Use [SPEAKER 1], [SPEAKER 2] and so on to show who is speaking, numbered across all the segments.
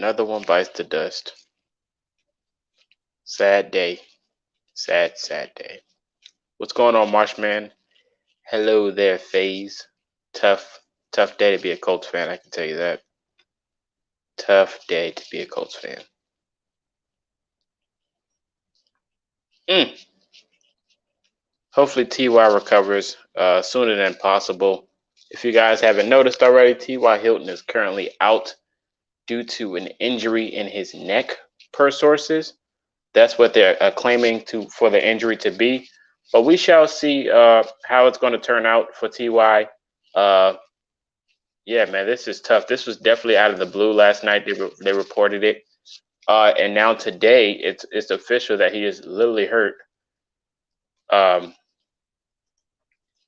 [SPEAKER 1] another one bites the dust. Sad day. Sad, sad day. What's going on, Marshman? Hello there, FaZe. Tough day to be a Colts fan, I can tell you that. Tough day to be a Colts fan. Hopefully T.Y. recovers sooner than possible. If you guys haven't noticed already, T.Y. Hilton is currently out due to an injury in his neck, per sources. That's what they're claiming for the injury to be. But we shall see how it's going to turn out for Ty. Yeah, man, this is tough. This was definitely out of the blue last night. They reported it, and now today it's official that he is literally hurt.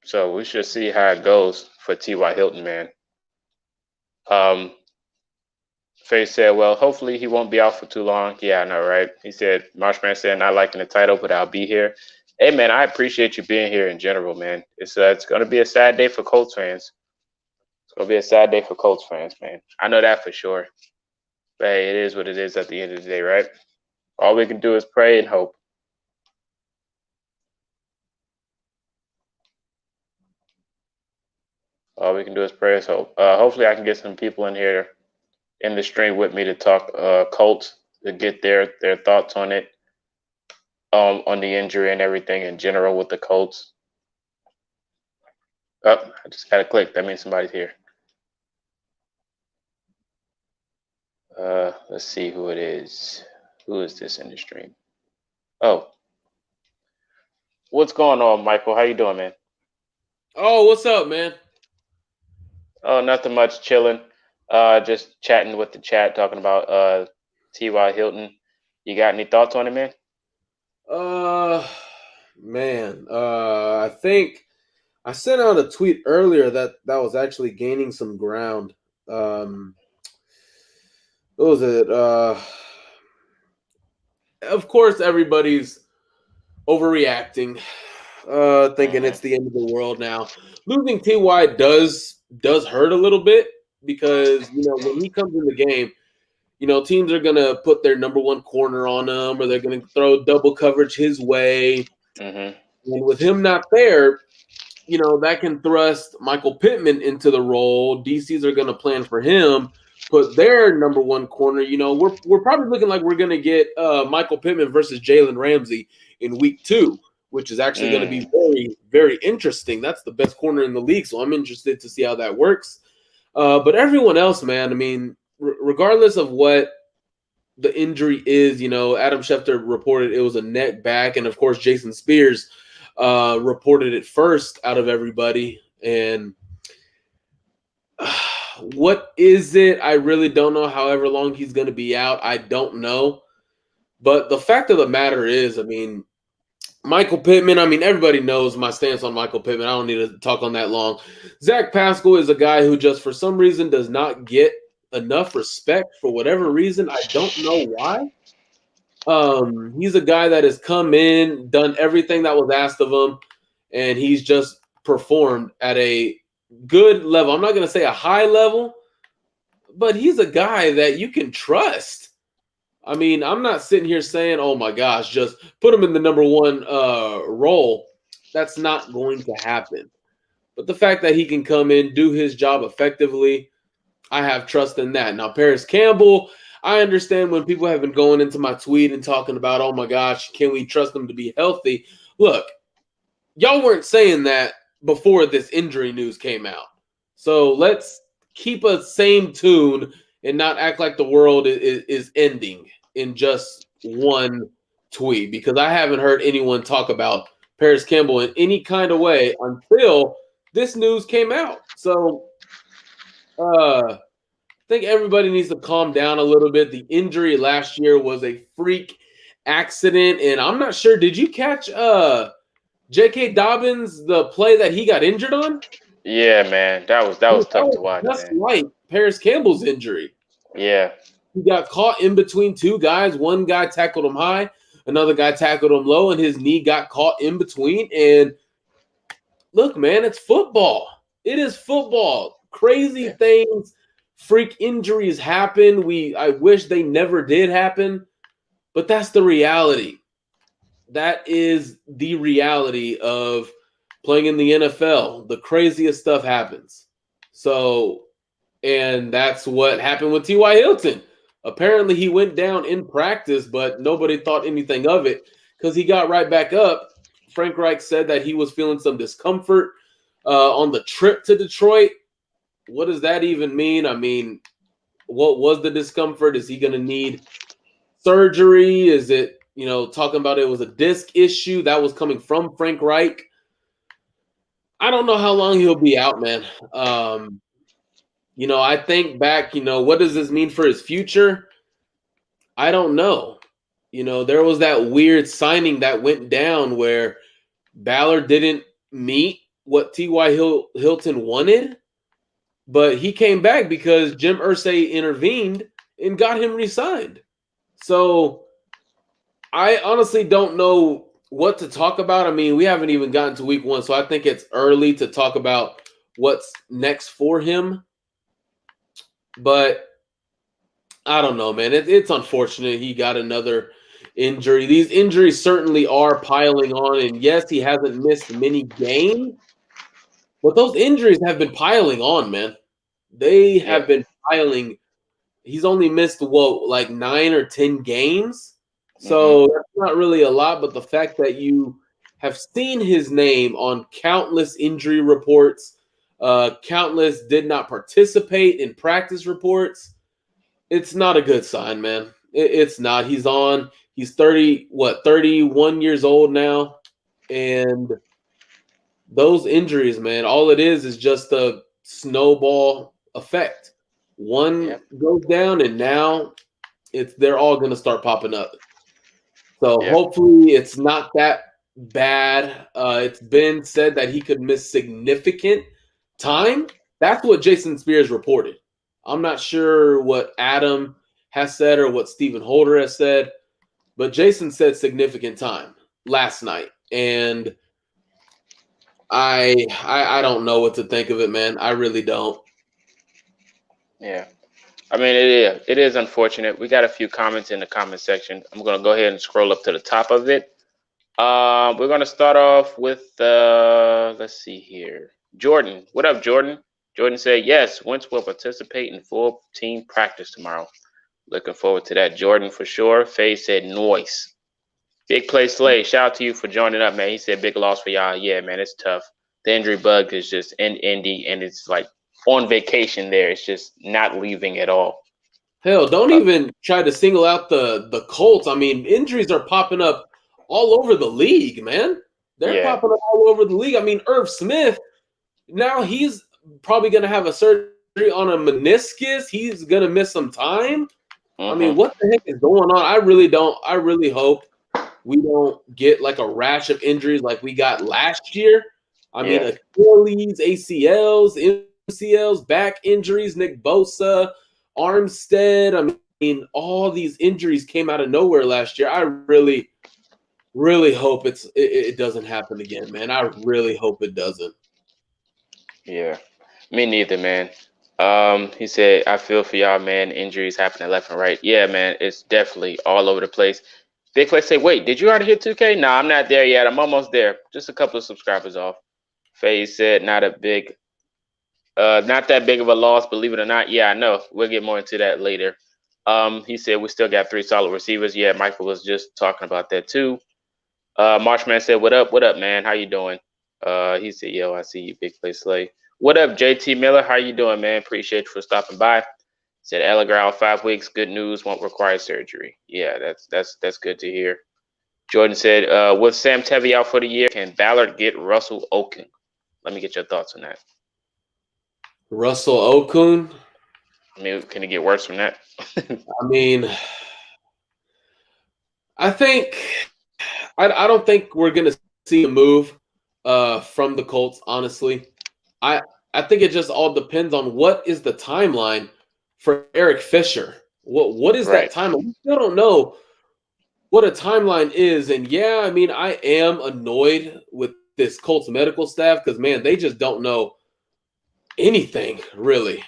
[SPEAKER 1] So we should see how it goes for T.Y. Hilton, man. Faye said, well, hopefully he won't be out for too long. Yeah, I know, right? He said, Marshman said, not liking the title, but I'll be here. Hey, man, I appreciate you being here in general, man. It's going to be a sad day for Colts fans. It's going to be a sad day for Colts fans, man. I know that for sure. But hey, it is what it is at the end of the day, right? All we can do is pray and hope. All we can do is pray and hope. Hopefully I can get some people in here in the stream with me to talk Colts, to get their thoughts on it, on the injury and everything in general with the Colts. Oh, I just got to click. That means somebody's here. Let's see who it is. Who is this in the stream? Oh. What's going on, Michael? How you doing, man?
[SPEAKER 2] Oh, what's up, man?
[SPEAKER 1] Oh, nothing much. Chilling. Just chatting with the chat, talking about T.Y. Hilton. You got any thoughts on it, man?
[SPEAKER 2] I think I sent out a tweet earlier that was actually gaining some ground. What was it? Of course, everybody's overreacting, thinking it's the end of the world now. Losing Ty does hurt a little bit because when he comes in the game, teams are going to put their number one corner on him, or they're going to throw double coverage his way.
[SPEAKER 1] Mm-hmm.
[SPEAKER 2] And with him not there, that can thrust Michael Pittman into the role. DCs are going to plan for him, put their number one corner. We're probably looking like we're going to get Michael Pittman versus Jalen Ramsey in week 2, which is actually going to be very, very interesting. That's the best corner in the league, so I'm interested to see how that works. But everyone else, man, I mean, regardless of what the injury is, Adam Schefter reported it was a neck back, and of course Jason Spears reported it first out of everybody. And what is it? I really don't know. However long he's going to be out, I don't know. But the fact of the matter is, I mean, Michael Pittman, I mean, everybody knows my stance on Michael Pittman. I don't need to talk on that long. Zach Pascal is a guy who just for some reason does not get enough respect for whatever reason. I don't know why. He's a guy that has come in, done everything that was asked of him, and he's just performed at a good level. I'm not going to say a high level, but he's a guy that you can trust. I mean, I'm not sitting here saying, oh my gosh, just put him in the number one role. That's not going to happen. But the fact that he can come in, do his job effectively, I have trust in that. Now, Paris Campbell, I understand when people have been going into my tweet and talking about, oh my gosh, can we trust him to be healthy? Look, y'all weren't saying that before this injury news came out. So let's keep a same tune and not act like the world is ending in just one tweet, because I haven't heard anyone talk about Paris Campbell in any kind of way until this news came out. So I think everybody needs to calm down a little bit. The injury last year was a freak accident, and I'm not sure. Did you catch J.K. Dobbins, the play that he got injured on?
[SPEAKER 1] Yeah, man, that was tough to watch.
[SPEAKER 2] Just
[SPEAKER 1] man.
[SPEAKER 2] like Paris Campbell's injury.
[SPEAKER 1] Yeah,
[SPEAKER 2] he got caught in between two guys. One guy tackled him high, another guy tackled him low, and his knee got caught in between. And look, man, it's football. It is football. Crazy things freak injuries happen. I wish they never did happen, but that's the reality. That is the reality of playing in the NFL. The craziest stuff happens. So, and that's what happened with T.Y. Hilton. Apparently, he went down in practice, but nobody thought anything of it because he got right back up. Frank Reich said that he was feeling some discomfort on the trip to Detroit. What does that even mean? I mean, what was the discomfort? Is he going to need surgery? Is it, talking about it was a disc issue that was coming from Frank Reich? I don't know how long he'll be out, man. I think back, what does this mean for his future? I don't know. There was that weird signing that went down where Ballard didn't meet what T.Y. Hilton wanted, but he came back because Jim Irsay intervened and got him re-signed. So I honestly don't know what to talk about. I mean, we haven't even gotten to week 1, so I think it's early to talk about what's next for him. But I don't know, man. It's unfortunate he got another injury. These injuries certainly are piling on. And yes, he hasn't missed many games, but those injuries have been piling on, man. They have been piling. He's only missed, like 9 or 10 games. So that's not really a lot. But the fact that you have seen his name on countless injury reports, countless did not participate in practice reports, it's not a good sign, man. It's not. He's 31 years old now. And those injuries, man, all it is just a snowball effect. One goes down and now they're all going to start popping up. So hopefully it's not that bad. It's been said that he could miss significant time. That's what Jason Spears reported. I'm not sure what Adam has said or what Stephen Holder has said, but Jason said significant time last night. And I don't know what to think of it, man. I really don't.
[SPEAKER 1] Yeah. I mean, it is unfortunate. We got a few comments in the comment section. I'm going to go ahead and scroll up to the top of it. We're going to start off with, let's see here. Jordan. What up, Jordan? Jordan said, yes, Wentz will participate in full team practice tomorrow. Looking forward to that, Jordan, for sure. Faye said, noise. Big Play Slay, shout out to you for joining up, man. He said, big loss for y'all. Yeah, man, it's tough. The injury bug is just in Indy, and it's like on vacation there. It's just not leaving at all.
[SPEAKER 2] Hell, don't even try to single out the Colts. I mean, injuries are popping up all over the league, man. They're popping up all over the league. I mean, Irv Smith, now he's probably going to have a surgery on a meniscus. He's going to miss some time. I mean, what the heck is going on? I really hope we don't get like a rash of injuries like we got last year. I mean, Achilles, ACLs, MCLs, back injuries, Nick Bosa, Armstead. I mean, all these injuries came out of nowhere last year. I really, really hope it doesn't happen again, man. I really hope it doesn't.
[SPEAKER 1] Yeah, me neither, man. He said, I feel for y'all, man. Injuries happening left and right. Yeah, man, it's definitely all over the place. Big Play say, wait, did you already hit 2K? Nah, I'm not there yet. I'm almost there. Just a couple of subscribers off. Faye said, not that big of a loss, believe it or not. Yeah, I know. We'll get more into that later. He said we still got 3 solid receivers. Yeah, Michael was just talking about that too. Marshman said, what up, man? How you doing? He said, yo, I see you, Big Play Slay. What up, JT Miller? How you doing, man? Appreciate you for stopping by. Said Allegra 5 weeks. Good news. Won't require surgery. Yeah, that's good to hear. Jordan said, with Sam Tevi out for the year, can Ballard get Russell Okung? Let me get your thoughts on that.
[SPEAKER 2] Russell Okung?
[SPEAKER 1] I mean, can it get worse from that?
[SPEAKER 2] I mean, I don't think we're going to see a move from the Colts, honestly. I think it just all depends on what is the timeline for Eric Fisher. What is that timeline? We still don't know what a timeline is. And yeah, I mean, I am annoyed with this Colts medical staff because, man, they just don't know anything, really.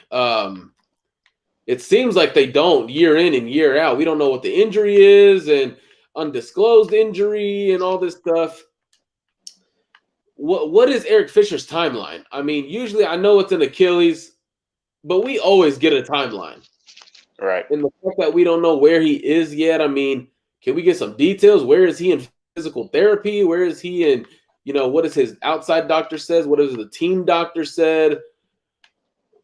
[SPEAKER 2] It seems like they don't year in and year out. We don't know what the injury is and undisclosed injury and all this stuff. What is Eric Fisher's timeline? I mean, usually I know it's an Achilles, but we always get a timeline.
[SPEAKER 1] Right.
[SPEAKER 2] And the fact that we don't know where he is yet, I mean, can we get some details? Where is he in physical therapy? Where is he in, what is his outside doctor says? What is the team doctor said?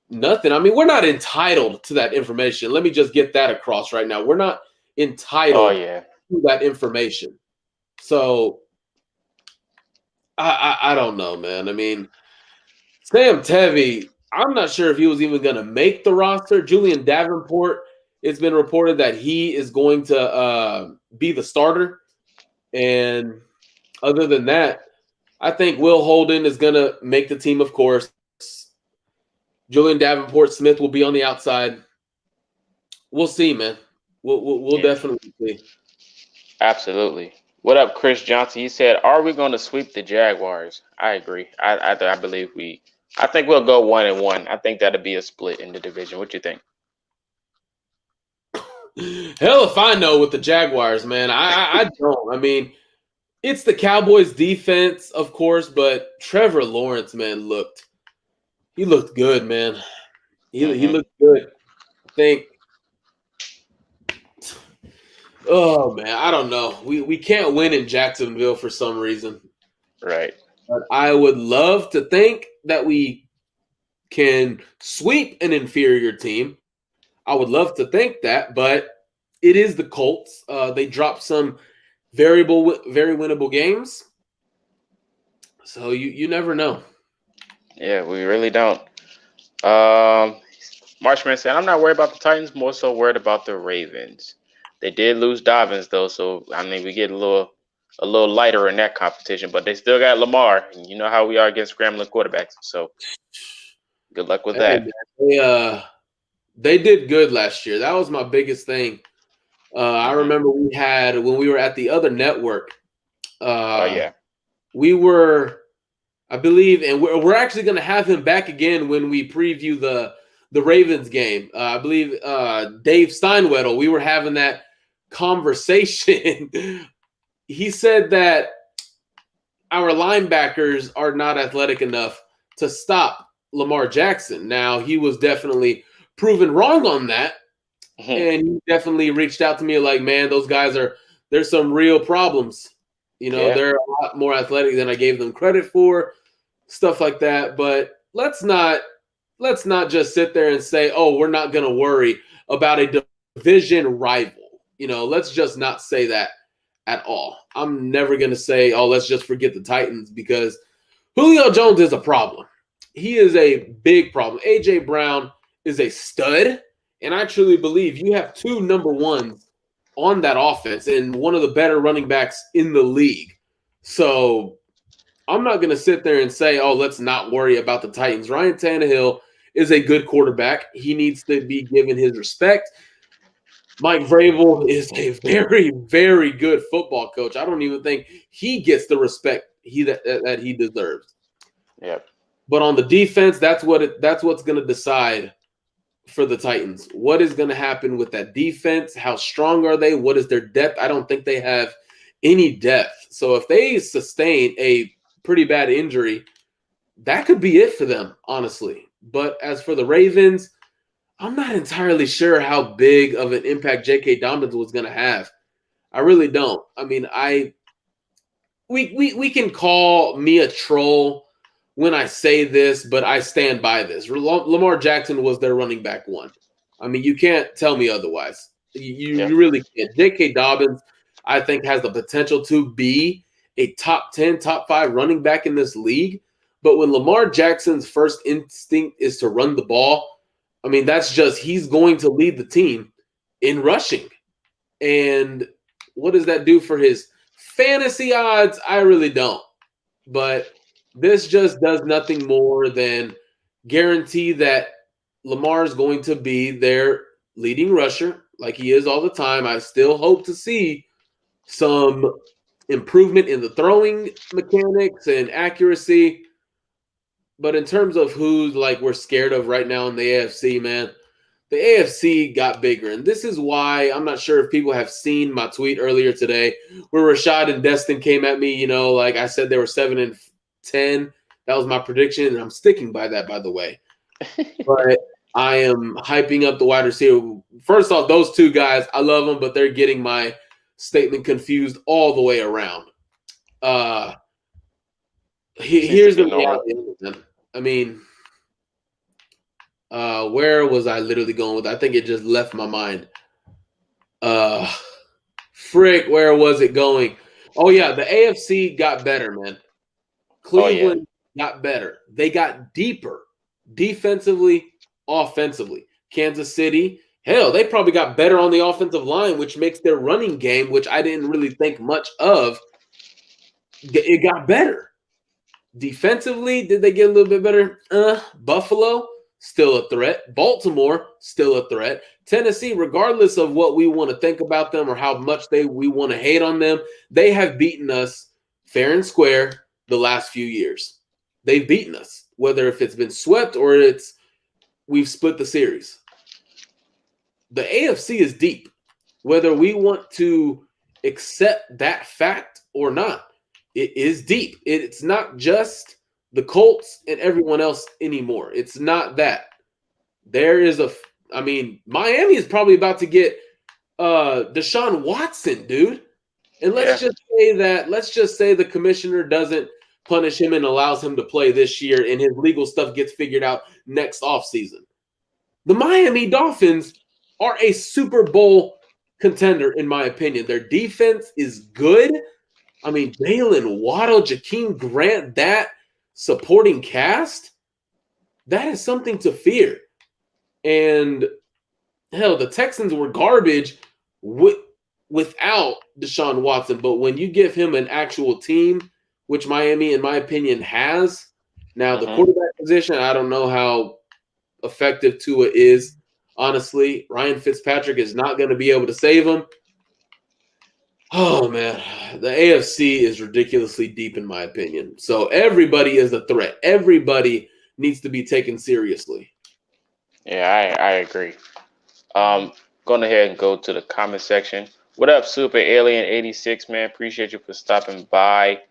[SPEAKER 2] Nothing. I mean, we're not entitled to that information. Let me just get that across right now. We're not
[SPEAKER 1] Oh
[SPEAKER 2] entitled
[SPEAKER 1] yeah.
[SPEAKER 2] to that information. So I don't know, man. I mean, Sam Tevy, I'm not sure if he was even going to make the roster. Julian Davenport, it's been reported that he is going to be the starter. And other than that, I think Will Holden is going to make the team, of course. Julian Davenport Smith will be on the outside. We'll see, man. We'll
[SPEAKER 1] Yeah.
[SPEAKER 2] definitely see.
[SPEAKER 1] Absolutely. What up, Chris Johnson? He said, "Are we going to sweep the Jaguars?" I agree. I believe we. I think we'll go 1-1. I think that'll be a split in the division. What you think?
[SPEAKER 2] Hell if I know with the Jaguars, man. I don't. I mean, it's the Cowboys defense, of course, but Trevor Lawrence, man, looked good, man. He
[SPEAKER 1] Hmm.
[SPEAKER 2] looked good. I think. Oh man, I don't know. We can't win in Jacksonville for some reason.
[SPEAKER 1] Right.
[SPEAKER 2] But I would love to think that we can sweep an inferior team. I would love to think that, but it is the Colts. They dropped some very winnable games. So you never know.
[SPEAKER 1] Yeah, we really don't. Um, Marshman said, "I'm not worried about the Titans. More so worried about the Ravens. They did lose Dobbins though, so I mean we get a little lighter in that competition, but they still got Lamar, and you know how we are against scrambling quarterbacks. So good luck with
[SPEAKER 2] Hey, man,
[SPEAKER 1] that."
[SPEAKER 2] they did good last year. That was my biggest thing. I
[SPEAKER 1] Hmm.
[SPEAKER 2] remember we had when we were at the other network.
[SPEAKER 1] Oh
[SPEAKER 2] Uh,
[SPEAKER 1] yeah.
[SPEAKER 2] we were, I believe, and we're actually going to have him back again when we preview the Ravens game. I believe Dave Steinwedel. We were having that conversation. He said that our linebackers are not athletic enough to stop Lamar Jackson. Now, he was definitely proven wrong on that.
[SPEAKER 1] Mhm.
[SPEAKER 2] And he definitely reached out to me like, man, those guys there's some real problems.
[SPEAKER 1] Yeah.
[SPEAKER 2] They're a lot more athletic than I gave them credit for, stuff like that. But let's not just sit there and say, oh, we're not going to worry about a division rival. Let's just not say that at all. I'm never going to say, oh, let's just forget the Titans because Julio Jones is a problem. He is a big problem. A.J. Brown is a stud. And I truly believe you have two number ones on that offense and one of the better running backs in the league. So I'm not going to sit there and say, oh, let's not worry about the Titans. Ryan Tannehill is a good quarterback. He needs to be given his respect. Mike Vrabel is a very, very good football coach. I don't even think he gets the respect that he deserves.
[SPEAKER 1] Yep.
[SPEAKER 2] But on the defense, that's what's going to decide for the Titans. What is going to happen with that defense? How strong are they? What is their depth? I don't think they have any depth. So if they sustain a pretty bad injury, that could be it for them, honestly. But as for the Ravens, I'm not entirely sure how big of an impact J.K. Dobbins was going to have. I really don't. I mean, we can call me a troll when I say this, but I stand by this. Lamar Jackson was their running back one. I mean, you can't tell me otherwise. You
[SPEAKER 1] Yep.
[SPEAKER 2] really can't. J.K. Dobbins, I think, has the potential to be a top 10, top 5 running back in this league. But when Lamar Jackson's first instinct is to run the ball, I mean, that's just he's going to lead the team in rushing. And what does that do for his fantasy odds? I really don't. But this just does nothing more than guarantee that Lamar is going to be their leading rusher like he is all the time. I still hope to see some improvement in the throwing mechanics and accuracy. But in terms of who's like we're scared of right now in the AFC, man, the AFC got bigger. And this is why I'm not sure if people have seen my tweet earlier today where Rashad and Destin came at me. Like I said, they were 7-10. That was my prediction, and I'm sticking by that, by the way. But I am hyping up the wide receiver. First off, those two guys, I love them, but they're getting my statement confused all the way around. Here's the reality. I mean, where was I literally going with? I think it just left my mind. Frick, where was it going? Oh yeah, the AFC got better, man. Cleveland got better. They got deeper, defensively, offensively. Kansas City, hell, they probably got better on the offensive line, which makes their running game, which I didn't really think much of. It got better. Defensively, did they get a little bit better? Buffalo, still a threat. Baltimore, still a threat. Tennessee, regardless of what we want to think about them or how much we want to hate on them, they have beaten us fair and square the last few years. They've beaten us, whether if it's been swept or we've split the series. The AFC is deep, whether we want to accept that fact or not. It is deep. It's not just the Colts and everyone else anymore. It's not that. Miami is probably about to get Deshaun Watson, dude. And let's just say the commissioner doesn't punish him and allows him to play this year and his legal stuff gets figured out next offseason. The Miami Dolphins are a Super Bowl contender, in my opinion. Their defense is good. I mean, Jalen Waddle, Jakeem Grant, that supporting cast, that is something to fear. And hell, the Texans were garbage without Deshaun Watson. But when you give him an actual team, which Miami, in my opinion, has, now the quarterback position, I don't know how effective Tua is. Honestly, Ryan Fitzpatrick is not going to be able to save him. Oh, man, the AFC is ridiculously deep, in my opinion. So everybody is a threat. Everybody needs to be taken seriously.
[SPEAKER 1] Yeah, I agree. Going ahead and go to the comment section. What up, Super Alien 86, man? Appreciate you for stopping by.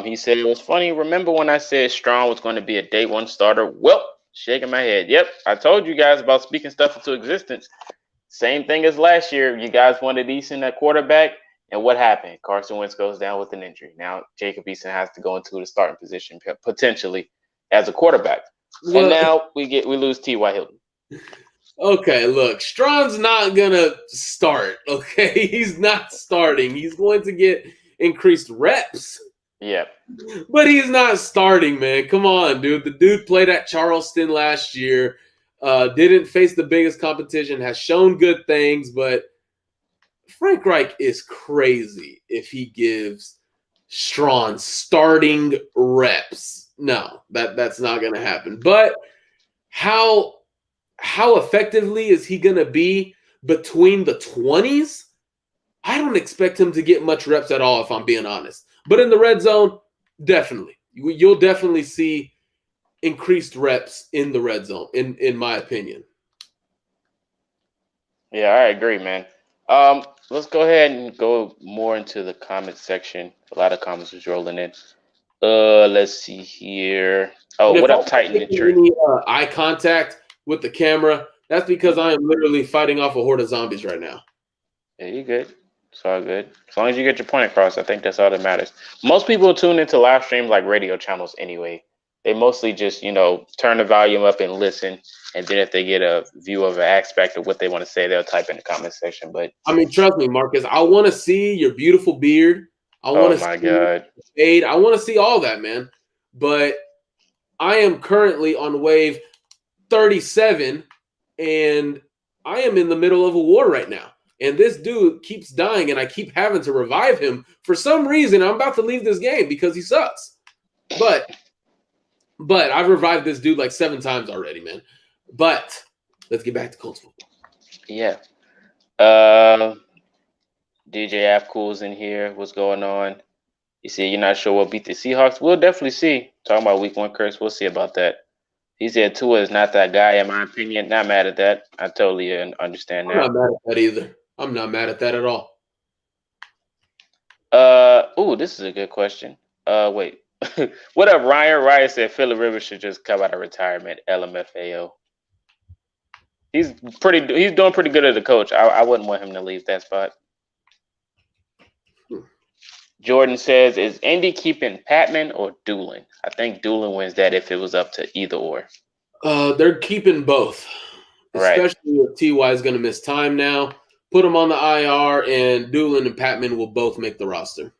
[SPEAKER 1] He said, it was funny. Remember when I said Strong was going to be a day one starter? Well, shaking my head. Yep, I told you guys about speaking stuff into existence. Same thing as last year. You guys wanted Eason at quarterback, and what happened? Carson Wentz goes down with an injury. Now Jacob Eason has to go into the starting position potentially as a quarterback. Well, and now we lose T.Y. Hilton.
[SPEAKER 2] Okay, look, Strawn's not gonna start. Okay, he's not starting. He's going to get increased reps.
[SPEAKER 1] Yeah.
[SPEAKER 2] But he's not starting, man. Come on, dude. The dude played at Charleston last year. Didn't face the biggest competition, has shown good things, but Frank Reich is crazy if he gives Strawn starting reps. No, that's not going to happen. But how effectively is he going to be between the 20s? I don't expect him to get much reps at all, if I'm being honest. But in the red zone, definitely. You'll definitely see increased reps in the red zone, in my opinion.
[SPEAKER 1] Yeah, I agree, man. Let's go ahead and go more into the comment section. A lot of comments was rolling in. Let's see here. Oh, what up, Titan and Tree?
[SPEAKER 2] Any eye contact with the camera, that's because I am literally fighting off a horde of zombies right now.
[SPEAKER 1] Yeah, you good. It's all good. As long as you get your point across, I think that's all that matters. Most people tune into live streams like radio channels anyway. They mostly just, turn the volume up and listen. And then if they get a view of an aspect of what they want to say, they'll type in the comment section. But
[SPEAKER 2] I mean, trust me, Marcus, I want to see your beautiful beard. I want to see your fade. I want to see all that, man. But I am currently on wave 37, and I am in the middle of a war right now. And this dude keeps dying, and I keep having to revive him. For some reason, I'm about to leave this game because he sucks. But I've revived this dude like 7 times already, man. But let's get back to Colts football.
[SPEAKER 1] Yeah. DJ Afcool's in here. What's going on? You see, you're not sure what beat the Seahawks. We'll definitely see. Talking about week 1 curse. We'll see about that. He said Tua is not that guy, in my opinion. Not mad at that. I totally understand
[SPEAKER 2] I'm
[SPEAKER 1] that.
[SPEAKER 2] not mad at that either. I'm not mad at that at all.
[SPEAKER 1] This is a good question. Wait. What up, Ryan? Ryan said Phillip Rivers should just come out of retirement. LMFAO. He's He's doing pretty good as a coach. I wouldn't want him to leave that spot. Jordan says, "Is Indy keeping Patman or Doolin? I think Doolin wins that if it was up to either or."
[SPEAKER 2] They're keeping both,
[SPEAKER 1] Right.
[SPEAKER 2] especially if Ty is going to miss time now. Put him on the IR, and Doolin and Patman will both make the roster.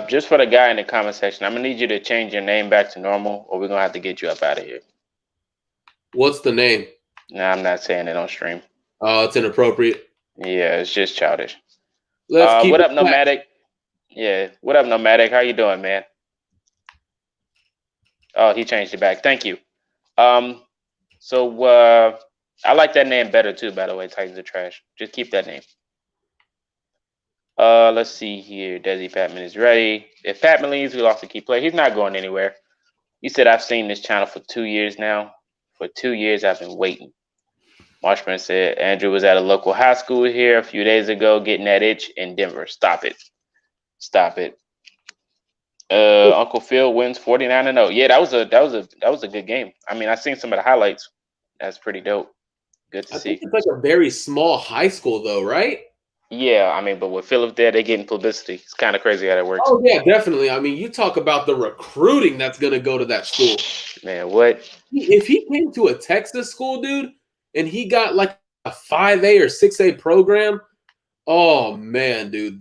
[SPEAKER 1] Just for the guy in the comment section, I'm gonna need you to change your name back to normal, or we're gonna have to get you up out of here.
[SPEAKER 2] What's the name?
[SPEAKER 1] Nah, I'm not saying it on stream.
[SPEAKER 2] It's inappropriate.
[SPEAKER 1] Yeah, it's just childish.
[SPEAKER 2] Let's keep
[SPEAKER 1] What
[SPEAKER 2] it
[SPEAKER 1] up, Nomadic? Yeah, what up, Nomadic? How you doing, man? Oh, he changed it back. Thank you. So I like that name better too, by the way. Titans are trash. Just keep that name. Let's see here. Desi Patman is ready. If Patman leaves, we lost a key player. He's not going anywhere. He said, "I've seen this channel for 2 years now. For 2 years, I've been waiting." Marshman said, "Andrew was at a local high school here a few days ago, getting that itch in Denver. Stop it. Stop it." Uncle Phil wins 49-0. Yeah, that was a good game. I mean, I seen some of the highlights. That's pretty dope. Good to
[SPEAKER 2] I think
[SPEAKER 1] see.
[SPEAKER 2] it's like a very small high school, though, right?
[SPEAKER 1] Yeah, I mean, but with Philip there, they're getting publicity. It's kind of crazy how that works.
[SPEAKER 2] Oh, yeah, definitely. I mean, you talk about the recruiting that's going to go to that school.
[SPEAKER 1] Man, what?
[SPEAKER 2] If he came to a Texas school, dude, and he got like a 5A or 6A program, oh, man, dude,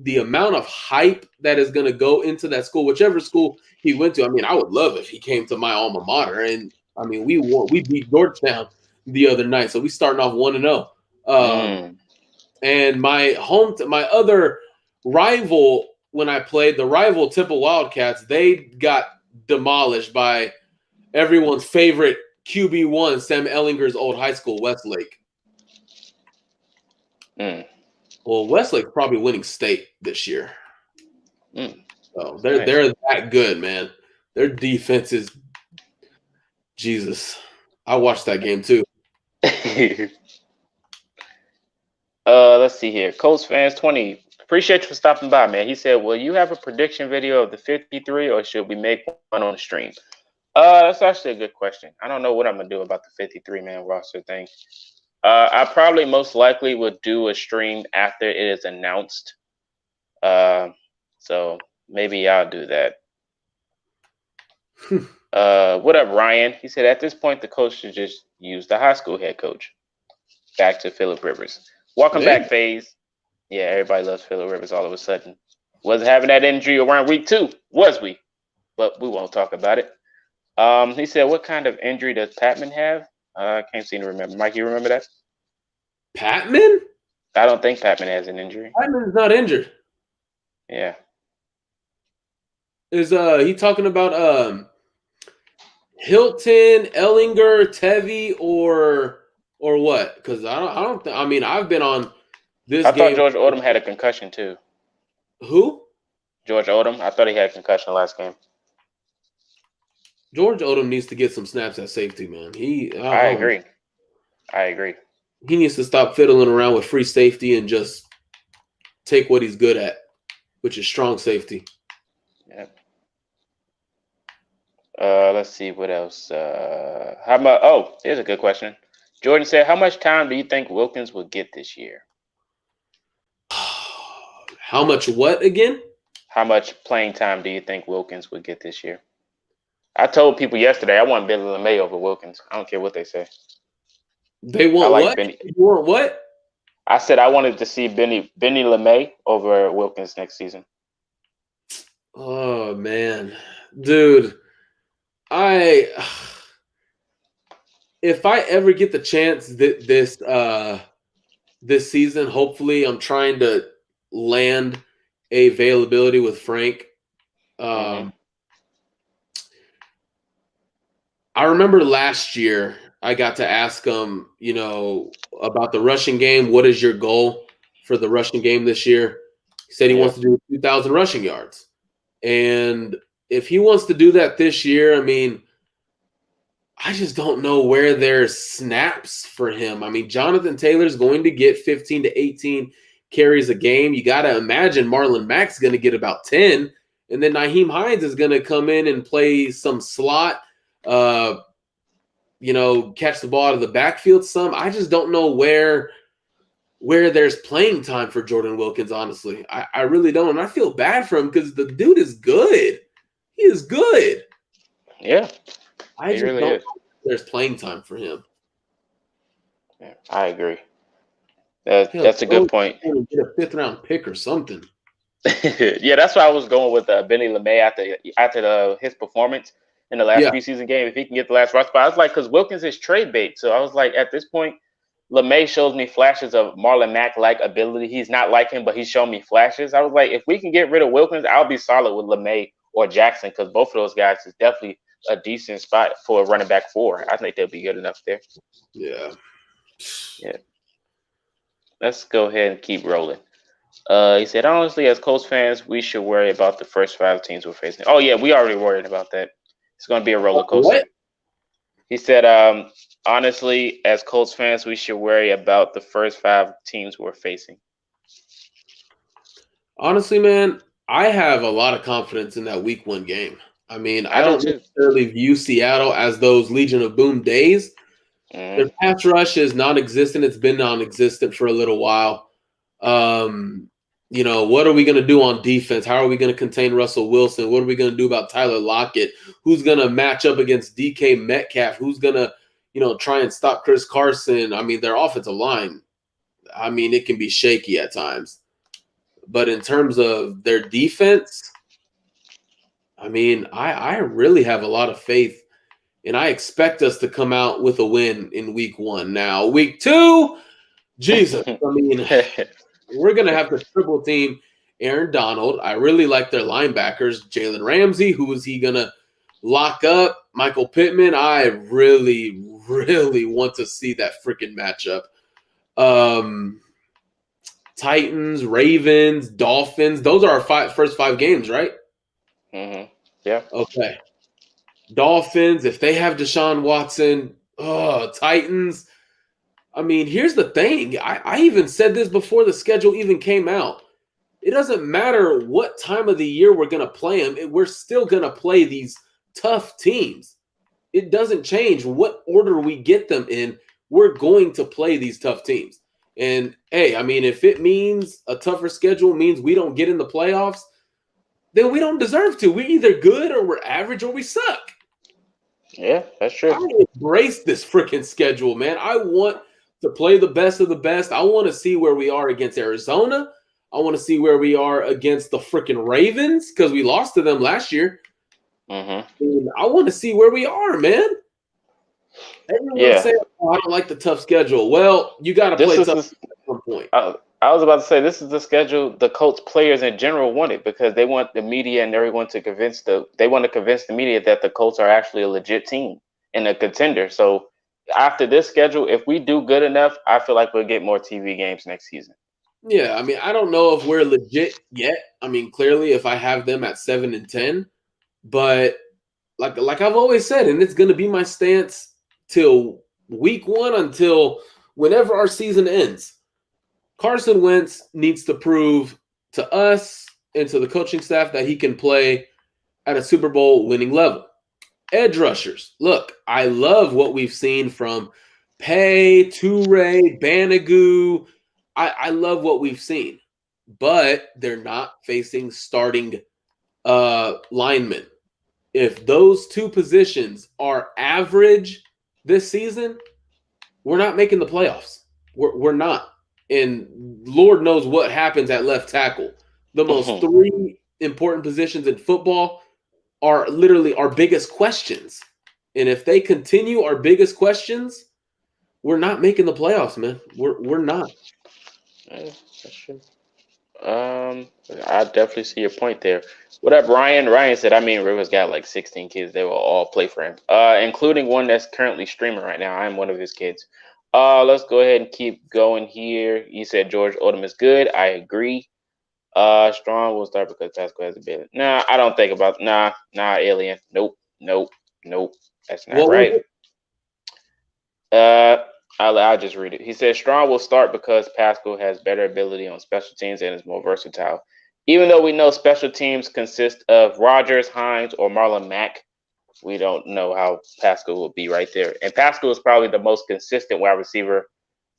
[SPEAKER 2] the amount of hype that is going to go into that school, whichever school he went to. I mean, I would love if he came to my alma mater. And, I mean, we beat Georgetown the other night, so we starting off 1-0. And my other rival when I played, the rival Temple Wildcats, they got demolished by everyone's favorite QB1, Sam Ellinger's old high school, Westlake. Well, Westlake's probably winning state this year. So they're that good, man. Their defense is Jesus. I watched that game too.
[SPEAKER 1] Let's see here. Colts fans 20. Appreciate you for stopping by, man. He said, "Will you have a prediction video of the 53 or should we make one on the stream?" That's actually a good question. I don't know what I'm gonna do about the 53 man roster thing. I probably most likely would do a stream after it is announced. So maybe I'll do that. What up, Ryan? He said, "At this point, the coach should just use the high school head coach." Back to Phillip Rivers. Welcome back, FaZe. Yeah, everybody loves Phillip Rivers all of a sudden. Was having that injury around week 2, was we? But we won't talk about it. He said, "What kind of injury does Patman have?" I can't seem to remember. Mike, you remember that?
[SPEAKER 2] Patman?
[SPEAKER 1] I don't think Patman has an injury.
[SPEAKER 2] Patman's not injured.
[SPEAKER 1] Yeah.
[SPEAKER 2] Is he talking about Hilton, Ellinger, Tevi, or what? Because I mean, I've been on this
[SPEAKER 1] I
[SPEAKER 2] game.
[SPEAKER 1] thought George Odom had a concussion too.
[SPEAKER 2] Who?
[SPEAKER 1] George Odom. I thought he had a concussion last game.
[SPEAKER 2] George Odom needs to get some snaps at safety, man.
[SPEAKER 1] I agree.
[SPEAKER 2] He needs to stop fiddling around with free safety and just take what he's good at, which is strong safety.
[SPEAKER 1] Yep. Let's see what else. How much? Oh, here's a good question. Jordan said, "How much time do you think Wilkins will get this year?"
[SPEAKER 2] How much what again?
[SPEAKER 1] How much playing time do you think Wilkins would get this year? I told people yesterday I want Benny LeMay over Wilkins. I don't care what they say.
[SPEAKER 2] They want what? You want what?
[SPEAKER 1] I said I wanted to see Benny LeMay over Wilkins next season.
[SPEAKER 2] Oh man, dude, if I ever get the chance this season, hopefully I'm trying to land a availability with Frank. I remember last year I got to ask him, about the rushing game. What is your goal for the rushing game this year? He said he wants to do 2,000 rushing yards. And if he wants to do that this year, I mean, I just don't know where there's snaps for him. I mean, Jonathan Taylor's going to get 15 to 18 carries a game. You got to imagine Marlon Mack's going to get about 10. And then Nyheim Hines is going to come in and play some slot, catch the ball out of the backfield some. I just don't know where there's playing time for Jordan Wilkins, honestly. I really don't. And I feel bad for him because the dude is good. He is good.
[SPEAKER 1] Yeah,
[SPEAKER 2] I
[SPEAKER 1] he
[SPEAKER 2] just
[SPEAKER 1] really
[SPEAKER 2] don't
[SPEAKER 1] is.
[SPEAKER 2] know if there's playing time for him.
[SPEAKER 1] Yeah, I agree. That's a good
[SPEAKER 2] Go
[SPEAKER 1] point.
[SPEAKER 2] and get a fifth round pick or something.
[SPEAKER 1] Yeah, that's why I was going with Benny LeMay after his performance in the last
[SPEAKER 2] Yeah,
[SPEAKER 1] preseason game. If he can get the last roster spot, I was like, because Wilkins is trade bait. So I was like, at this point, LeMay shows me flashes of Marlon Mack like ability. He's not like him, but he's shown me flashes. I was like, if we can get rid of Wilkins, I'll be solid with LeMay or Jackson because both of those guys is definitely a decent spot for a running back four. I think they'll be good enough there.
[SPEAKER 2] yeah.
[SPEAKER 1] Yeah, let's go ahead and keep rolling. He said, honestly, as Colts fans, we should worry about the first five teams we're facing. Oh, yeah, we already worried about that. It's going to be a roller coaster.
[SPEAKER 2] What?
[SPEAKER 1] He said, honestly, as Colts fans, we should worry about the first five teams we're facing.
[SPEAKER 2] Honestly, man, I have a lot of confidence in that week one game. I mean,
[SPEAKER 1] I
[SPEAKER 2] I
[SPEAKER 1] do
[SPEAKER 2] don't
[SPEAKER 1] too.
[SPEAKER 2] necessarily view Seattle as those Legion of Boom days. Their
[SPEAKER 1] Mm-hmm.
[SPEAKER 2] pass rush is non-existent. It's been non-existent for a little while. What are we going to do on defense? How are we going to contain Russell Wilson? What are we going to do about Tyler Lockett? Who's going to match up against DK Metcalf? Who's going to, try and stop Chris Carson? I mean, their offensive line, I mean, it can be shaky at times. But in terms of their defense, I mean, I really have a lot of faith, and I expect us to come out with a win in week one. Now, week two, Jesus, I mean, we're going to have to triple team Aaron Donald. I really like their linebackers. Jalen Ramsey, who is he going to lock up? Michael Pittman. I really, really want to see that freaking matchup. Titans, Ravens, Dolphins. Those are our first five games, right?
[SPEAKER 1] Mm-hmm. Yeah.
[SPEAKER 2] Okay. Dolphins, if they have Deshaun Watson, Titans. I mean, here's the thing. I even said this before the schedule even came out. It doesn't matter what time of the year we're going to play them. We're still going to play these tough teams. It doesn't change what order we get them in. We're going to play these tough teams. And, hey, I mean, if it means a tougher schedule means we don't get in the playoffs, then we don't deserve to. We're either good or we're average or we suck.
[SPEAKER 1] Yeah, that's true.
[SPEAKER 2] I embrace this freaking schedule, man. I want to play the best of the best. I want to see where we are against Arizona. I want to see where we are against the freaking Ravens because we lost to them last year.
[SPEAKER 1] Mm-hmm.
[SPEAKER 2] I want to see where we are, man. Everyone
[SPEAKER 1] Yeah.
[SPEAKER 2] say, "Oh, I don't like the tough schedule." Well, you got to
[SPEAKER 1] This
[SPEAKER 2] play
[SPEAKER 1] is
[SPEAKER 2] tough
[SPEAKER 1] the,
[SPEAKER 2] at some point.
[SPEAKER 1] I was about to say this is the schedule the Colts players in general wanted because they want the media and everyone to convince the media that the Colts are actually a legit team and a contender. So after this schedule, if we do good enough, I feel like we'll get more TV games next season.
[SPEAKER 2] Yeah, I mean, I don't know if we're legit yet. I mean, clearly, if I have them at 7-10, but like I've always said, and it's going to be my stance till week one until whenever our season ends. Carson Wentz needs to prove to us and to the coaching staff that he can play at a Super Bowl winning level. Edge rushers. Look, I love what we've seen from Pay, Toure, Banagoo. I love what we've seen, but they're not facing starting linemen. If those two positions are average this season, we're not making the playoffs. We're not. And Lord knows what happens at left tackle. The most three important positions in football are literally our biggest questions. And if they continue our biggest questions, we're not making the playoffs, man. We're not.
[SPEAKER 1] Yeah, that's true. I definitely see your point there. What up, Ryan? Ryan said, I mean, Rivers got like 16 kids. They will all play for him, including one that's currently streaming right now. I'm one of his kids. Let's go ahead and keep going here. He said George Odom is good. I agree. Strong will start because Tasco has a bit. Nah, I don't think about. Nah, alien. Nope. That's not
[SPEAKER 2] What was
[SPEAKER 1] right.
[SPEAKER 2] it?
[SPEAKER 1] Uh, I'll just read it. He says Strong will start because Pascal has better ability on special teams and is more versatile. Even though we know special teams consist of Rogers, Hines, or Marlon Mack, we don't know how Pascal will be right there. And Pascal is probably the most consistent wide receiver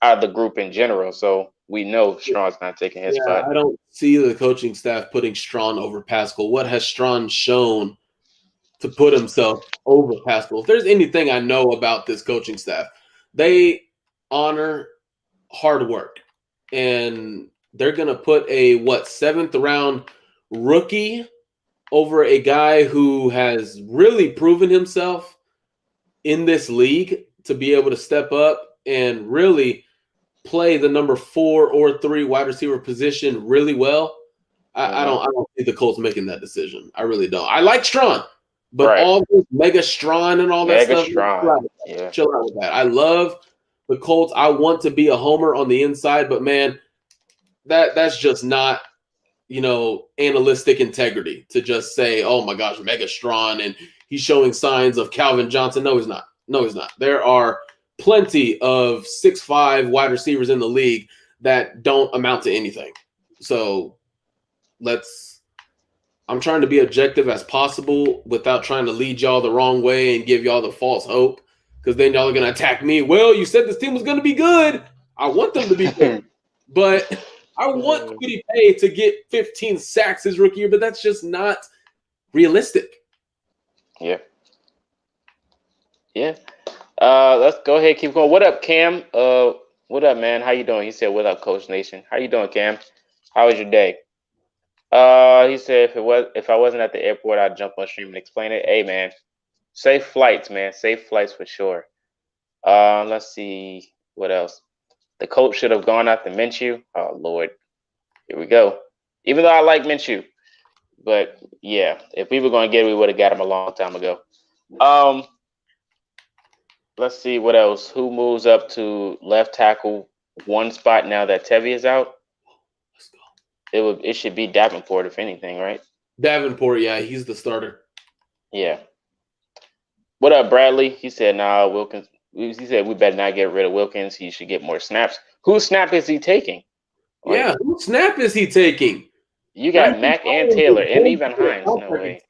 [SPEAKER 1] out of the group in general. So we know Strong's not taking his
[SPEAKER 2] Yeah,
[SPEAKER 1] spot.
[SPEAKER 2] I don't see the coaching staff putting Strawn over Pascal. What has Strawn shown to put himself over Pascal? If there's anything I know about this coaching staff, they honor hard work. And they're going to put a, seventh round rookie over a guy who has really proven himself in this league to be able to step up and really play the number 4 or 3 wide receiver position really well. I don't see the Colts making that decision. I really don't. I like Strawn, but
[SPEAKER 1] Right.
[SPEAKER 2] all this Mega Strawn and all that
[SPEAKER 1] Mega
[SPEAKER 2] stuff,
[SPEAKER 1] Strong. Yeah.
[SPEAKER 2] chill out with that. I love the Colts. I want to be a homer on the inside, but man, that's just not analytic integrity to just say, oh my gosh, Mega Strawn and he's showing signs of Calvin Johnson. No, he's not. No, he's not. There are plenty of 6'5" wide receivers in the league that don't amount to anything. So I'm trying to be objective as possible without trying to lead y'all the wrong way and give y'all the false hope, because then y'all are going to attack me. Well, you said this team was going to be good. I want them to be good, but I want Kwity Paye to get 15 sacks his rookie year, but that's just not realistic.
[SPEAKER 1] Yeah. Yeah. Let's go ahead, keep going. What up, Cam? What up, man? How you doing? He said, "What up, Coach Nation? How you doing, Cam? How was your day?" He said, if I wasn't at the airport, I'd jump on stream and explain it. Hey, man, safe flights, man. Safe flights for sure. Let's see what else. The coach should have gone after Minshew. Oh Lord, here we go. Even though I like Minshew, but yeah, if we were going to get it, we would have got him a long time ago. Let's see what else. Who moves up to left tackle one spot now that Tevy is out?
[SPEAKER 2] Let's go.
[SPEAKER 1] It should be Davenport, if anything, right?
[SPEAKER 2] Davenport, yeah, he's the starter.
[SPEAKER 1] Yeah. What up, Bradley? He said, "Nah, Wilkins." He said we better not get rid of Wilkins. He should get more snaps. Whose snap is he taking? Like,
[SPEAKER 2] yeah, whose snap is he taking?
[SPEAKER 1] You got Mack and Taylor and even Hines. No way.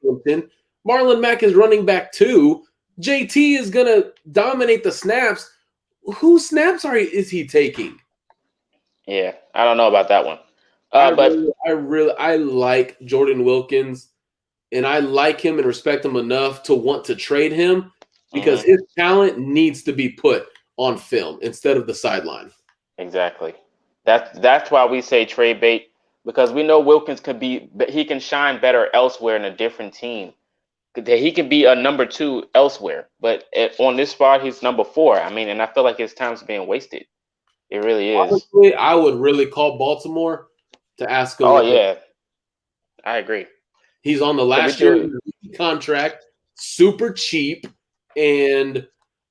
[SPEAKER 2] Marlon Mack is running back too. JT is gonna dominate the snaps. Whose snaps is he taking?
[SPEAKER 1] Yeah, I don't know about that one.
[SPEAKER 2] I like Jordan Wilkins, and I like him and respect him enough to want to trade him because his talent needs to be put on film instead of the sideline.
[SPEAKER 1] Exactly. That's why we say trade bait, because we know Wilkins he can shine better elsewhere in a different team. He can be a number 2 elsewhere, but on this spot, he's number 4. I mean, and I feel like his time's being wasted. It really is.
[SPEAKER 2] Honestly, I would really call Baltimore to ask him.
[SPEAKER 1] Oh, yeah. I agree.
[SPEAKER 2] He's on the last year contract, super cheap, and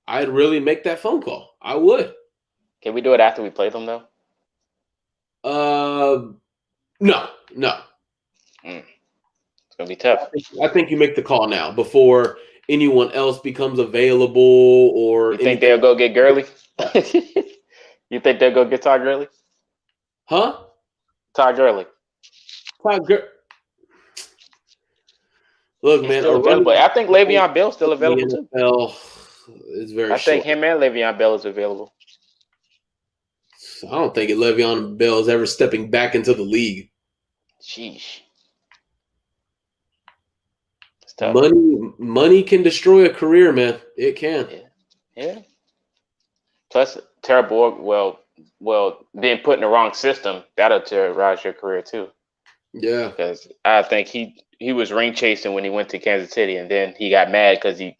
[SPEAKER 2] I'd really make that phone call. I would.
[SPEAKER 1] Can we do it after we play them, though?
[SPEAKER 2] No.
[SPEAKER 1] It's going to be tough.
[SPEAKER 2] I think you make the call now before anyone else becomes available or
[SPEAKER 1] you think they'll go get Gurley? You think they'll go get Todd Gurley?
[SPEAKER 2] Huh?
[SPEAKER 1] Todd Gurley.
[SPEAKER 2] Look,
[SPEAKER 1] He's
[SPEAKER 2] man.
[SPEAKER 1] still available. I think Le'Veon Bell's still available, too.
[SPEAKER 2] Is very
[SPEAKER 1] I think him and Le'Veon Bell is available.
[SPEAKER 2] I don't think Le'Veon Bell is ever stepping back into the league.
[SPEAKER 1] Sheesh.
[SPEAKER 2] Money can destroy a career, man. It can.
[SPEAKER 1] Yeah. Plus, terrible. Well, being put in the wrong system, that'll terrorize your career too.
[SPEAKER 2] Yeah.
[SPEAKER 1] Because I think he was ring chasing when he went to Kansas City, and then he got mad because he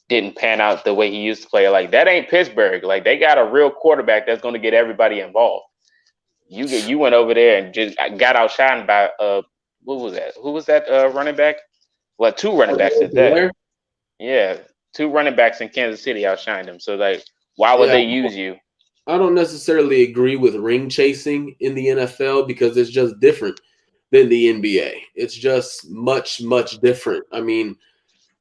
[SPEAKER 1] didn't pan out the way he used to play. Like, that ain't Pittsburgh. Like, they got a real quarterback that's going to get everybody involved. You went over there and just got outshined by what was that? Who was that running back? Well, 2 running backs at that. Yeah, 2 running backs in Kansas City outshined him. So, like, why would they use you?
[SPEAKER 2] I don't necessarily agree with ring chasing in the NFL because it's just different than the NBA. It's just much, much different. I mean,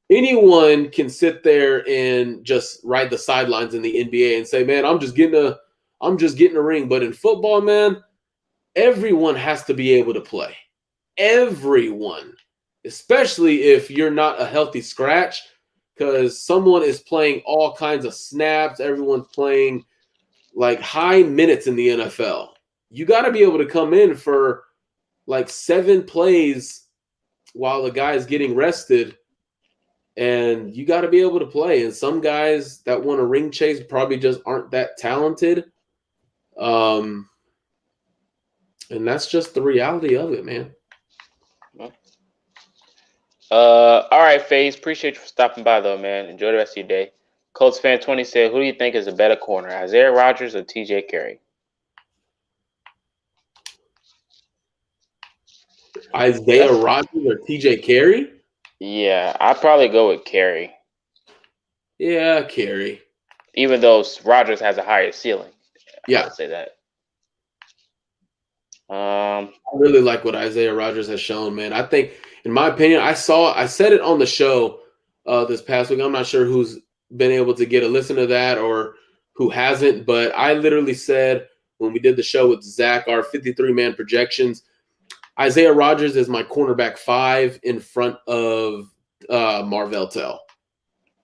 [SPEAKER 2] anyone can sit there and just ride the sidelines in the NBA and say, "Man, I'm just getting a ring." But in football, man, everyone has to be able to play. Everyone, especially if you're not a healthy scratch, because someone is playing all kinds of snaps. Everyone's playing like high minutes in the NFL. You got to be able to come in for like 7 plays while the guy is getting rested, and you got to be able to play. And some guys that want a ring chase probably just aren't that talented. And that's just the reality of it, man.
[SPEAKER 1] All right, FaZe. Appreciate you for stopping by, though, man. Enjoy the rest of your day. Colts fan 20 said, "Who do you think is a better corner, Isaiah Rodgers or T.J. Carey?"
[SPEAKER 2] Isaiah Rodgers or TJ Carey?
[SPEAKER 1] Yeah, I'd probably go with Carey,
[SPEAKER 2] Yeah, Carey.
[SPEAKER 1] even though Rodgers has a higher ceiling. I
[SPEAKER 2] Yeah.
[SPEAKER 1] would say that.
[SPEAKER 2] I really like what Isaiah Rodgers has shown, man. I think, in my opinion, I said it on the show this past week. I'm not sure who's been able to get a listen to that or who hasn't, but I literally said when we did the show with Zach, our 53-man projections, Isaiah Rodgers is my cornerback 5 in front of Marvell Tell.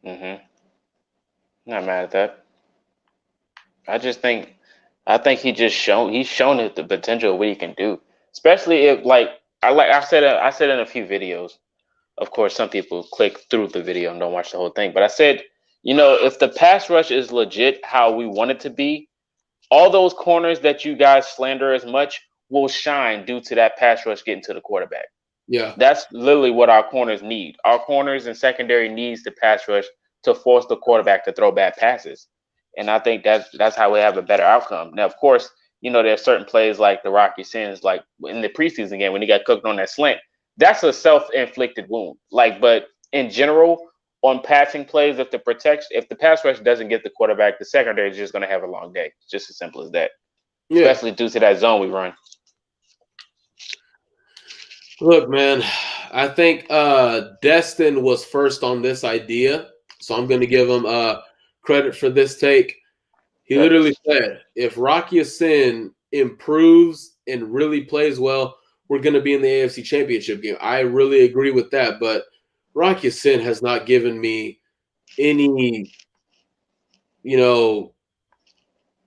[SPEAKER 1] Mm-hmm. Not mad at that. I think he's shown it the potential of what he can do. Especially if I said in a few videos. Of course, some people click through the video and don't watch the whole thing. But I said, if the pass rush is legit how we want it to be, all those corners that you guys slander as much will shine due to that pass rush getting to the quarterback.
[SPEAKER 2] Yeah.
[SPEAKER 1] That's literally what our corners need. Our corners and secondary needs the pass rush to force the quarterback to throw bad passes. And I think that's how we have a better outcome. Now, of course, there's certain plays like the Rocky Sins, like in the preseason game when he got cooked on that slant. That's a self-inflicted wound. But in general, on passing plays, if the pass rush doesn't get the quarterback, the secondary is just going to have a long day. It's just as simple as that.
[SPEAKER 2] Yeah.
[SPEAKER 1] Especially due to that zone we run.
[SPEAKER 2] Look, man, I think Destin was first on this idea, so I'm going to give him credit for this take. He literally said, if Rocky Sin improves and really plays well, we're going to be in the AFC Championship game. I really agree with that, but Rocky Sin has not given me any,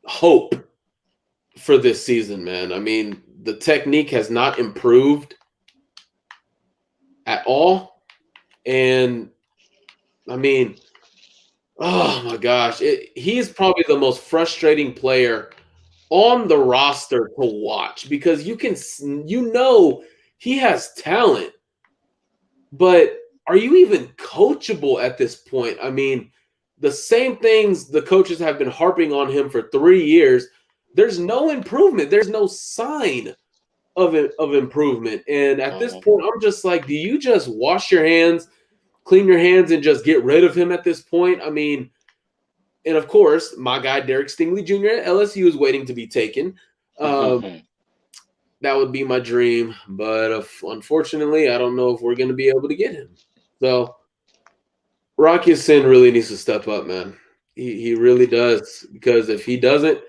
[SPEAKER 2] hope for this season, man. I mean, the technique has not improved at all. And I mean, oh my gosh, he is probably the most frustrating player on the roster to watch because he has talent, but are you even coachable at this point? I mean, the same things the coaches have been harping on him for 3 years. There's no improvement. There's no sign of improvement. And at this point, I'm just like, do you just wash your hands, clean your hands, and just get rid of him at this point? I mean, and of course, my guy Derek Stingley Jr. at LSU is waiting to be taken. That would be my dream, but unfortunately, I don't know if we're going to be able to get him. So, Rocky Sin really needs to step up, man. He really does, because if he doesn't,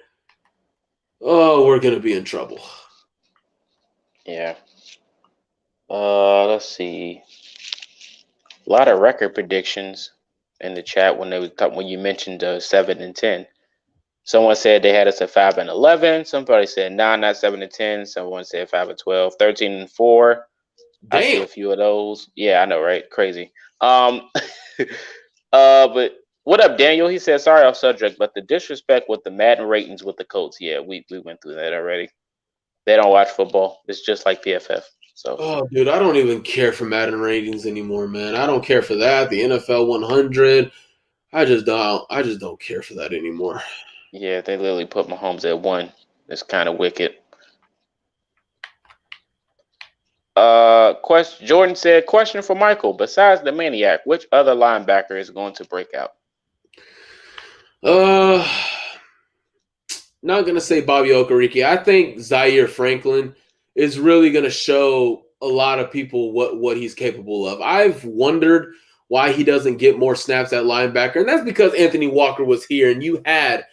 [SPEAKER 2] we're going to be in trouble.
[SPEAKER 1] Yeah. Let's see. A lot of record predictions in the chat when you mentioned 7 and 10. Someone said they had us at 5 and 11. Somebody said not 7 and 10. Someone said 5 and 12, 13 and 4.
[SPEAKER 2] Damn.
[SPEAKER 1] I see a few of those. Yeah, I know, right? Crazy. But what up, Daniel? He said, sorry off subject, but the disrespect with the Madden ratings with the Colts. Yeah, we went through that already. They don't watch football. It's just like PFF. So.
[SPEAKER 2] Oh, dude, I don't even care for Madden ratings anymore, man. I don't care for that. The NFL 100. I just don't care for that anymore.
[SPEAKER 1] Yeah, they literally put Mahomes at 1. It's kind of wicked. Jordan said, question for Michael. Besides the Maniac, which other linebacker is going to break out?
[SPEAKER 2] Not going to say Bobby Okereke. I think Zaire Franklin is really going to show a lot of people what he's capable of. I've wondered why he doesn't get more snaps at linebacker. And that's because Anthony Walker was here and you had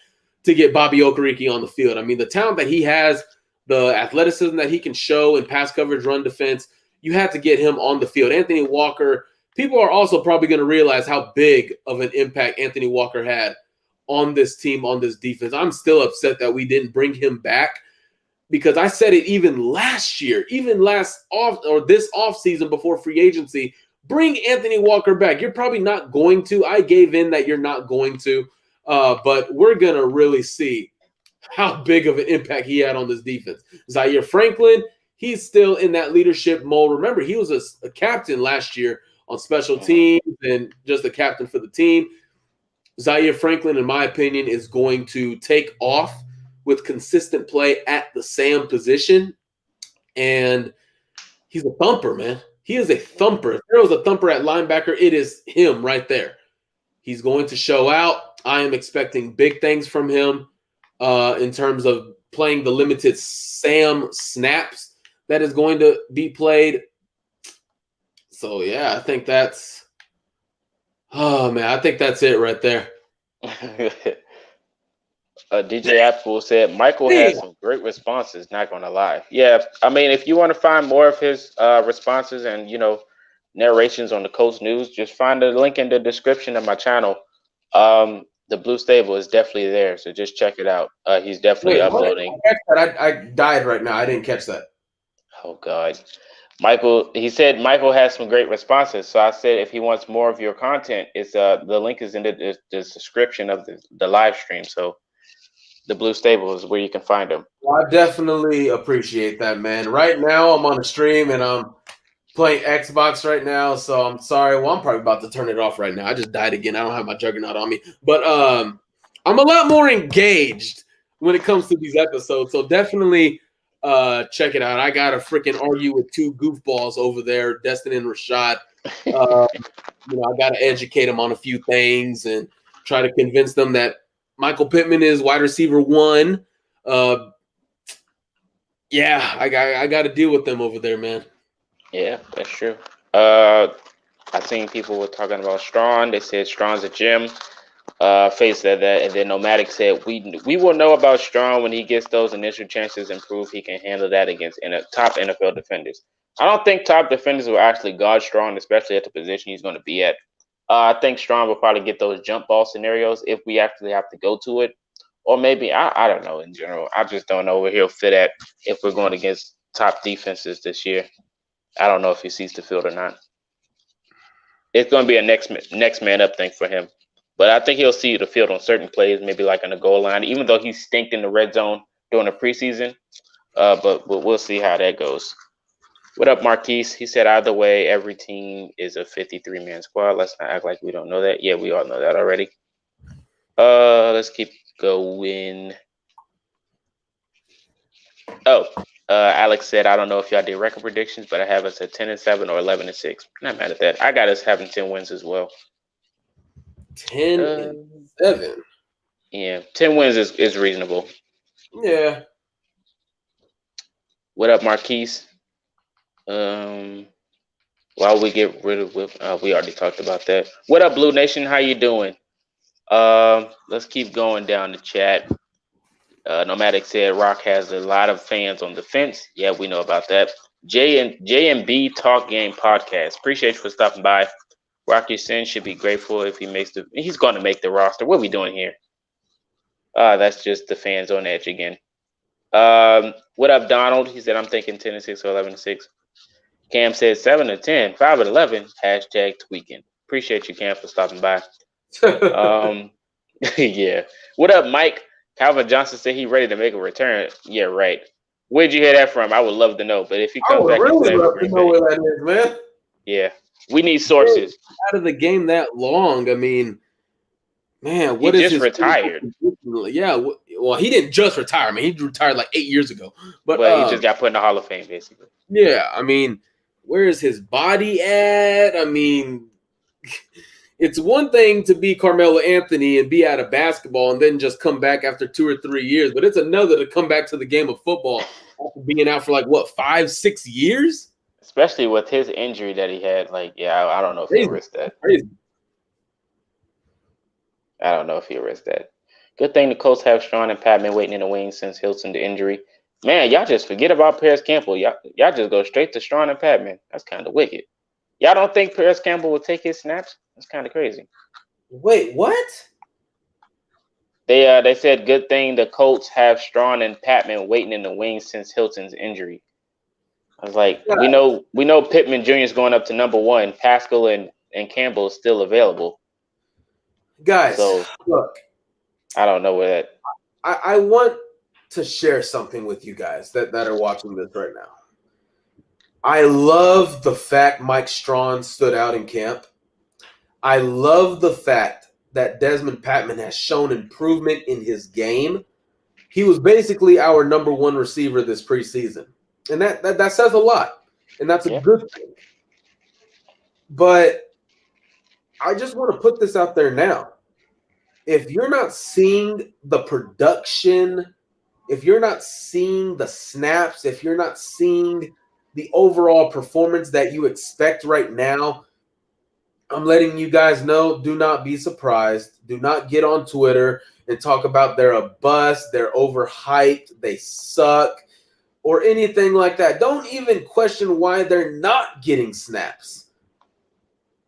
[SPEAKER 2] to get Bobby Okereke on the field. I mean, the talent that he has, the athleticism that he can show in pass coverage, run defense, you had to get him on the field. Anthony Walker, people are also probably going to realize how big of an impact Anthony Walker had on this team, on this defense. I'm still upset that we didn't bring him back because I said it even last year, even this offseason before free agency, bring Anthony Walker back. You're probably not going to. I gave in that you're not going to, but we're going to really see how big of an impact he had on this defense. Zaire Franklin, he's still in that leadership mold. Remember, he was a captain last year on special teams and just a captain for the team. Zaire Franklin, in my opinion, is going to take off with consistent play at the Sam position. And he's a thumper, man. He is a thumper. If there was a thumper at linebacker, it is him right there. He's going to show out. I am expecting big things from him in terms of playing the limited Sam snaps that is going to be played. So, yeah, I think that's it right there.
[SPEAKER 1] DJ Apple said Michael has some great responses, not gonna lie. Yeah, I mean, if you want to find more of his responses and narrations on the Colts news, just find the link in the description of my channel. The Blue Stable is definitely there, so just check it out. He's definitely uploading.
[SPEAKER 2] I died right now. I didn't catch that.
[SPEAKER 1] Oh God, he said Michael has some great responses. So I said if he wants more of your content, it's the link is in the description of the live stream. So the Blue Stable is where you can find him.
[SPEAKER 2] Well, I definitely appreciate that, man. Right now I'm on a stream and I'm playing Xbox right now, so I'm sorry. Well, I'm probably about to turn it off right now. I just died again. I don't have my Juggernaut on me. But I'm a lot more engaged when it comes to these episodes. So definitely check it out. I got to freaking argue with two goofballs over there, Destin and Rashad. I got to educate them on a few things and try to convince them that Michael Pittman is wide receiver 1. I got to deal with them over there, man.
[SPEAKER 1] Yeah, that's true. I seen people were talking about Strong. They said Strong's a gym. Face said that, and then Nomadic said we will know about Strong when he gets those initial chances and prove he can handle that against top NFL defenders. I don't think top defenders will actually guard Strong, especially at the position he's going to be at. I think Strong will probably get those jump ball scenarios if we actually have to go to it, or maybe I don't know. In general, I just don't know where he'll fit at if we're going against top defenses this year. I don't know if he sees the field or not. It's going to be a next man up thing for him. But I think he'll see the field on certain plays, maybe like on the goal line, even though he stinked in the red zone during the preseason. But we'll see how that goes. What up, Marquise? He said either way, every team is a 53-man squad. Let's not act like we don't know that. Yeah, we all know that already. Let's keep going. Alex said, I don't know if y'all did record predictions, but I have us at 10-7 or 11-6. Not mad at that. I got us having 10 wins as well.
[SPEAKER 2] 10-7.
[SPEAKER 1] Yeah, 10 wins is reasonable.
[SPEAKER 2] Yeah.
[SPEAKER 1] What up, Marquise? While we get rid of we already talked about that. What up, Blue Nation? How you doing? Let's keep going down the chat. Nomadic said Rock has a lot of fans on the fence. Yeah, we know about that. J&B Talk Game Podcast. Appreciate you for stopping by. Rocky Sin should be grateful if he's going to make the roster. What are we doing here? That's just the fans on edge again. What up, Donald? He said I'm thinking 10-6 or 11-6. Cam said 7-10, 5-11. Hashtag tweaking. Appreciate you, Cam, for stopping by. Yeah. What up, Mike? Calvin Johnson said he's ready to make a return. Yeah, right. Where'd you hear that from? I would love to know. But if he comes back,
[SPEAKER 2] really love to know where that is, man.
[SPEAKER 1] Yeah, we need sources.
[SPEAKER 2] Out of the game that long, I mean, man,
[SPEAKER 1] what is his retired?
[SPEAKER 2] Yeah, well, he didn't just retire. I mean, he retired like 8 years ago. But
[SPEAKER 1] he just got put in the Hall of Fame, basically.
[SPEAKER 2] Yeah, I mean, where is his body at? I mean, it's one thing to be Carmelo Anthony and be out of basketball and then just come back after 2 or 3 years, but it's another to come back to the game of football after being out for 5-6 years?
[SPEAKER 1] especially with his injury that he had. Like, yeah, I don't know if he'll
[SPEAKER 2] Crazy,
[SPEAKER 1] risk that.
[SPEAKER 2] crazy.
[SPEAKER 1] I don't know if he'll risk that. Good thing the Colts have Strawn and Patman waiting in the wings since Hilton the injury. Man, y'all just forget about Paris Campbell. Y'all just go straight to Strawn and Patman. That's kind of wicked. Y'all don't think Paris Campbell will take his snaps? That's kind of crazy.
[SPEAKER 2] Wait, what?
[SPEAKER 1] They said good thing the Colts have Strawn and Patman waiting in the wings since Hilton's injury. I was like,
[SPEAKER 2] Yeah,
[SPEAKER 1] we know Pittman Jr. is going up to number one. Pascal and Campbell is still available.
[SPEAKER 2] guys,
[SPEAKER 1] So
[SPEAKER 2] look,
[SPEAKER 1] I don't know where that.
[SPEAKER 2] I want to share something with you guys that are watching this right now. I love the fact Mike Strawn stood out in camp. I love the fact that Desmond Patman has shown improvement in his game. He was basically our number one receiver this preseason. And that says a lot. And that's a
[SPEAKER 1] Yeah.
[SPEAKER 2] good thing. But I just want to put this out there now. If you're not seeing the production, if you're not seeing the snaps, if you're not seeing the overall performance that you expect right now, I'm letting you guys know, do not be surprised. Do not get on Twitter and talk about they're a bust, they're overhyped, they suck, or anything like that. Don't even question why they're not getting snaps.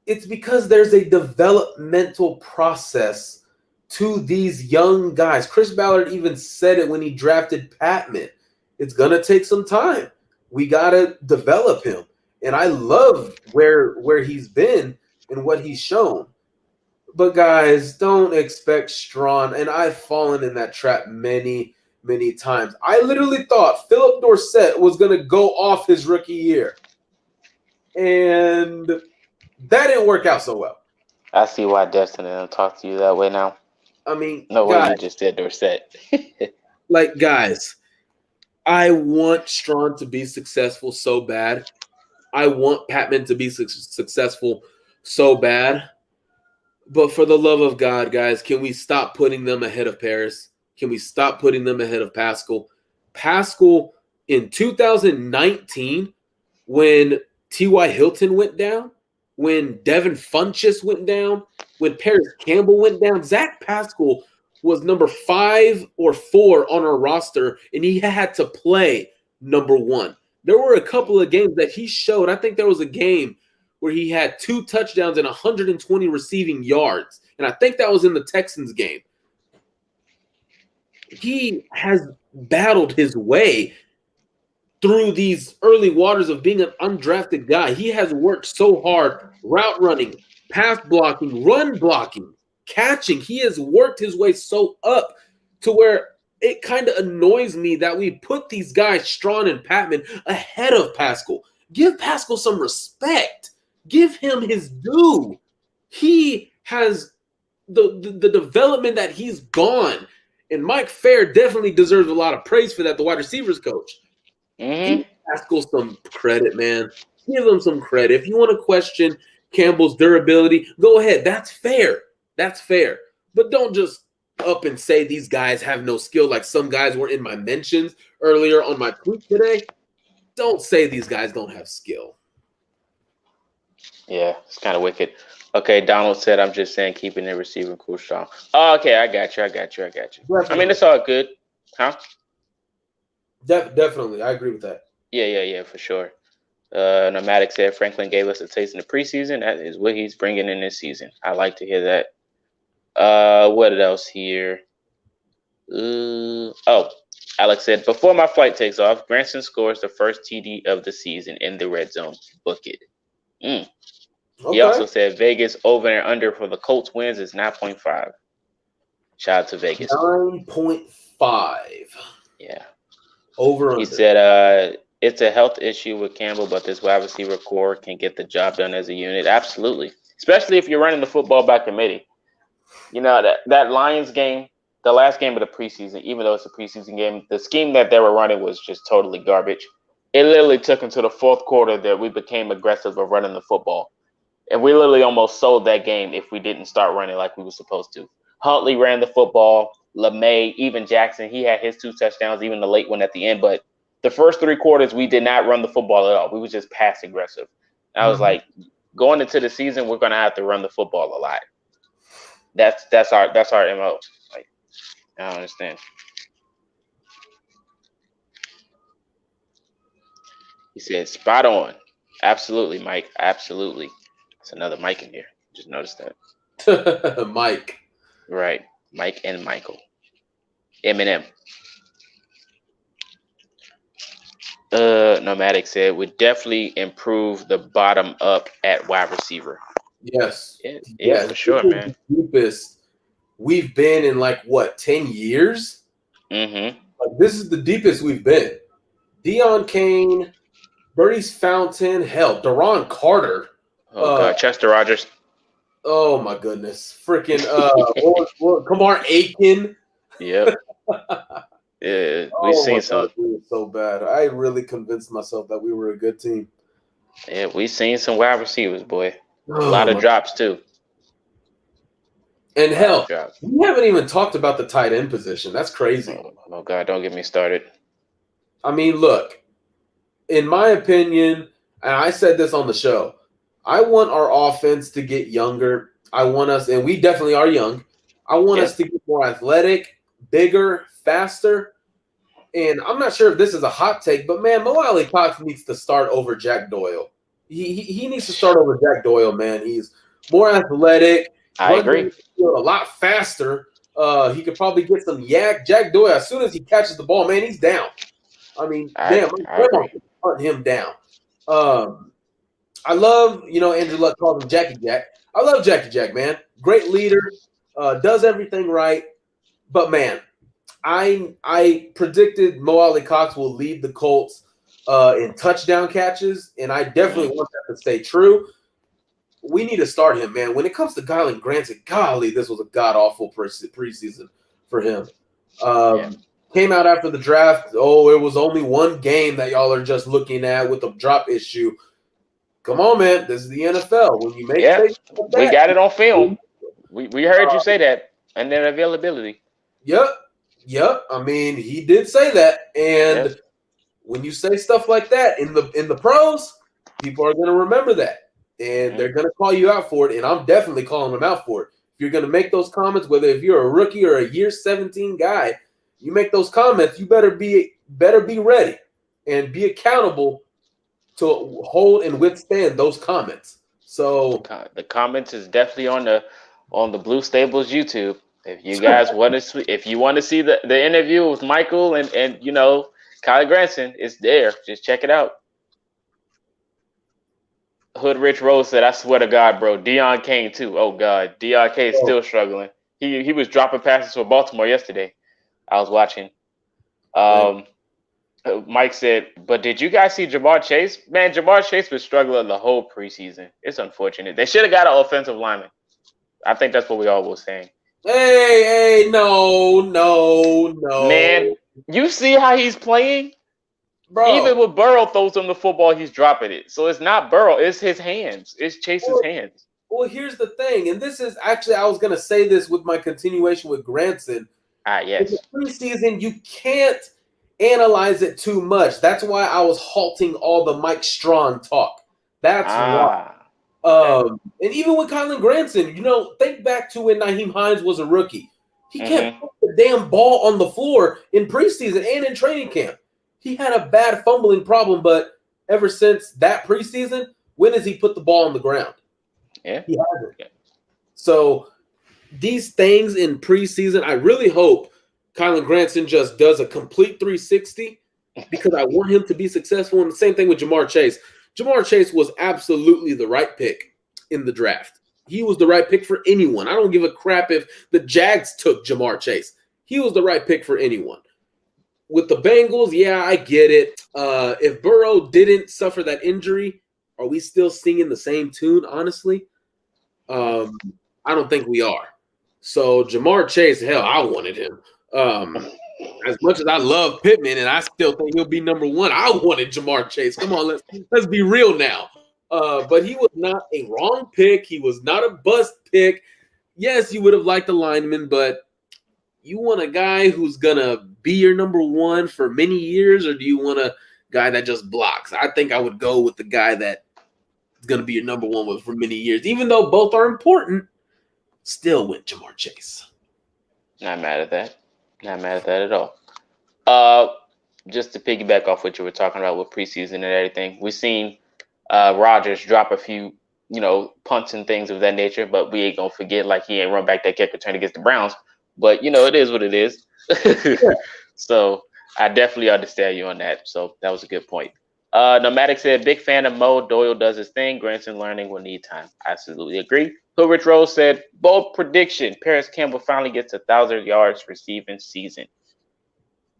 [SPEAKER 2] It's because there's a developmental process to these young guys. Chris Ballard even said it when he drafted Patman. It's going to take some time. We got to develop him. And I love where he's been and what he's shown. But guys, don't expect Strawn. And I've fallen in that trap many, many times. I literally thought Philip Dorsett was going to go off his rookie year. And that didn't work out so well.
[SPEAKER 1] I see why Destin and them talk to you that way now.
[SPEAKER 2] I mean,
[SPEAKER 1] No way
[SPEAKER 2] guys,
[SPEAKER 1] you just said Dorsett.
[SPEAKER 2] guys, I want Strawn to be successful so bad. I want Patman to be successful so bad. But for the love of God, guys, can we stop putting them ahead of Paris? Can we stop putting them ahead of Pascal? Pascal in 2019, when T.Y. Hilton went down, when Devin Funchess went down, when Paris Campbell went down, Zach Pascal was number 5 or 4 on our roster, and he had to play number 1. There were a couple of games that he showed. I think there was a game where he had 2 touchdowns and 120 receiving yards, and I think that was in the Texans game. He has battled his way through these early waters of being an undrafted guy. He has worked so hard, route running, pass blocking, run blocking, catching. He has worked his way so up to where it kind of annoys me that we put these guys, Strawn and Patman, ahead of Pascal. Give Pascal some respect. Give him his due. He has the development that he's gone. And Mike Fair definitely deserves a lot of praise for that, the wide receivers coach.
[SPEAKER 1] Mm-hmm.
[SPEAKER 2] Give Pascal some credit, man. Give him some credit. If you want to question Campbell's durability, go ahead. That's fair. That's fair. But don't just up and say these guys have no skill like some guys were in my mentions earlier on my tweet today. Don't say these guys don't have skill.
[SPEAKER 1] Yeah, it's kind of wicked. Okay, Donald said, I'm just saying keeping the receiver cool strong. Oh, okay, I got you. I mean,
[SPEAKER 2] Definitely.
[SPEAKER 1] it's all good. Huh?
[SPEAKER 2] Definitely. I agree with that.
[SPEAKER 1] Yeah, for sure. Nomadic said Franklin gave us a taste in the preseason. That is what he's bringing in this season. I like to hear that. What else here? Alex said, before my flight takes off, Granson scores the first TD of the season in the red zone. Book it. He also said Vegas over and under for the Colts wins is 9.5. Shout out to Vegas.
[SPEAKER 2] 9.5.
[SPEAKER 1] Yeah.
[SPEAKER 2] Over under.
[SPEAKER 1] He said it's a health issue with Campbell, but this wide receiver core can get the job done as a unit. Absolutely. Especially if you're running the football by committee. You know, that Lions game, the last game of the preseason, even though it's a preseason game, the scheme that they were running was just totally garbage. It literally took until the fourth quarter that we became aggressive of running the football. And we literally almost sold that game if we didn't start running like we were supposed to. Huntley ran the football. LeMay, even Jackson, he had his 2 touchdowns, even the late one at the end. But the first 3 quarters we did not run the football at all. We was just pass aggressive. And I was like, going into the season, we're gonna have to run the football a lot. That's our MO. Like, I don't understand. He said, spot on. Absolutely, Mike. Absolutely. It's another Mike in here. Just noticed
[SPEAKER 2] that. Mike.
[SPEAKER 1] Right. Mike and Michael. Eminem. Nomadic said, would definitely improve the bottom up at wide receiver.
[SPEAKER 2] Yes.
[SPEAKER 1] Yeah, for sure, man.
[SPEAKER 2] The deepest we've been in 10 years?
[SPEAKER 1] Mm-hmm.
[SPEAKER 2] This is the deepest we've been. Deion Kane, Bernie's Fountain, hell, Deron Carter.
[SPEAKER 1] Oh, God. Chester Rogers.
[SPEAKER 2] Oh, my goodness. Freaking Kamar Aiken.
[SPEAKER 1] Yep. Yeah, we've seen some.
[SPEAKER 2] We were so bad. I really convinced myself that we were a good team.
[SPEAKER 1] Yeah, we've seen some wide receivers, boy. A lot of drops, too.
[SPEAKER 2] And hell, we haven't even talked about the tight end position. That's crazy.
[SPEAKER 1] Oh, God, don't get me started.
[SPEAKER 2] I mean, look, in my opinion, and I said this on the show, I want our offense to get younger. I want us, and we definitely are young, I want us to get more athletic, bigger, faster. And I'm not sure if this is a hot take, but, man, Mo Alley Cox needs to start over Jack Doyle. He needs to start over Jack Doyle, man. He's more athletic.
[SPEAKER 1] I agree.
[SPEAKER 2] A lot faster. He could probably get some yak. Jack Doyle, as soon as he catches the ball, man, he's down. I mean, my grandma can hunt him down. I love, Andrew Luck calls him Jackie Jack. I love Jackie Jack, man. Great leader, does everything right. But, man, I predicted Mo Alley Cox will lead the Colts in touchdown catches, and I definitely want that to stay true. We need to start him, man. When it comes to Kylan Granson, golly, this was a god-awful preseason for him. Came out after the draft. Oh, it was only one game that y'all are just looking at with a drop issue. Come on, man. This is the NFL. When you make mistakes like that,
[SPEAKER 1] we got it on film. We heard you say that, and then availability.
[SPEAKER 2] Yep. I mean, he did say that, and when you say stuff like that in the pros, people are going to remember that. And they're going to call you out for it, and I'm definitely calling them out for it. If you're going to make those comments, whether if you're a rookie or a year 17 guy, you make those comments, you better be ready and be accountable to hold and withstand those comments. So
[SPEAKER 1] the comments is definitely on the Blue Stables YouTube. If you guys want to see the interview with Michael and Kylan Granson, it's there. Just check it out. Hood Rich Rose said, I swear to God, bro, Deion Kane too. Oh, God. Deion Kane is still struggling. He was dropping passes for Baltimore yesterday. I was watching. Mike said, but did you guys see Jamar Chase? Man, Jamar Chase was struggling the whole preseason. It's unfortunate. They should have got an offensive lineman. I think that's what we all were saying.
[SPEAKER 2] Hey, no.
[SPEAKER 1] Man, you see how he's playing?
[SPEAKER 2] Bro.
[SPEAKER 1] Even when Burrow throws him the football, he's dropping it. So it's not Burrow, it's his hands. It's Chase's hands.
[SPEAKER 2] Well, here's the thing, and this is actually, I was going to say this with my continuation with Granson.
[SPEAKER 1] Yes.
[SPEAKER 2] In the preseason, you can't analyze it too much. That's why I was halting all the Mike Strawn talk. That's why. And even with Kylan Granson, think back to when Nyheim Hines was a rookie. He can't put the damn ball on the floor in preseason and in training camp. He had a bad fumbling problem, but ever since that preseason, when has he put the ball on the ground?
[SPEAKER 1] Yeah.
[SPEAKER 2] He hasn't. Yeah. So these things in preseason, I really hope Kylan Granson just does a complete 360 because I want him to be successful. And the same thing with Jamar Chase. Jamar Chase was absolutely the right pick in the draft. He was the right pick for anyone. I don't give a crap if the Jags took Jamar Chase. He was the right pick for anyone. With the Bengals, yeah, I get it. If Burrow didn't suffer that injury, are we still singing the same tune, honestly? I don't think we are. So Jamar Chase, hell, I wanted him. As much as I love Pittman, and I still think he'll be number one, I wanted Jamar Chase. Come on, let's be real now. But he was not a wrong pick. He was not a bust pick. Yes, you would have liked the lineman, but you want a guy who's gonna be your number one for many years, or do you want a guy that just blocks? I think I would go with the guy that is gonna be your number one for many years, even though both are important. Still with Jamar Chase.
[SPEAKER 1] Not mad at that. Not mad at that at all. Just to piggyback off what you were talking about with preseason and everything, we've seen Rodgers drop a few, punts and things of that nature, but we ain't gonna forget like he ain't run back that kick return against the Browns. But it is what it is. So I definitely understand you on that. So that was a good point. Nomadic said, big fan of Mo. Doyle does his thing. Granson learning will need time. Absolutely agree. Hoodrich Rose said, bold prediction. Paris Campbell finally gets 1,000 yards receiving season.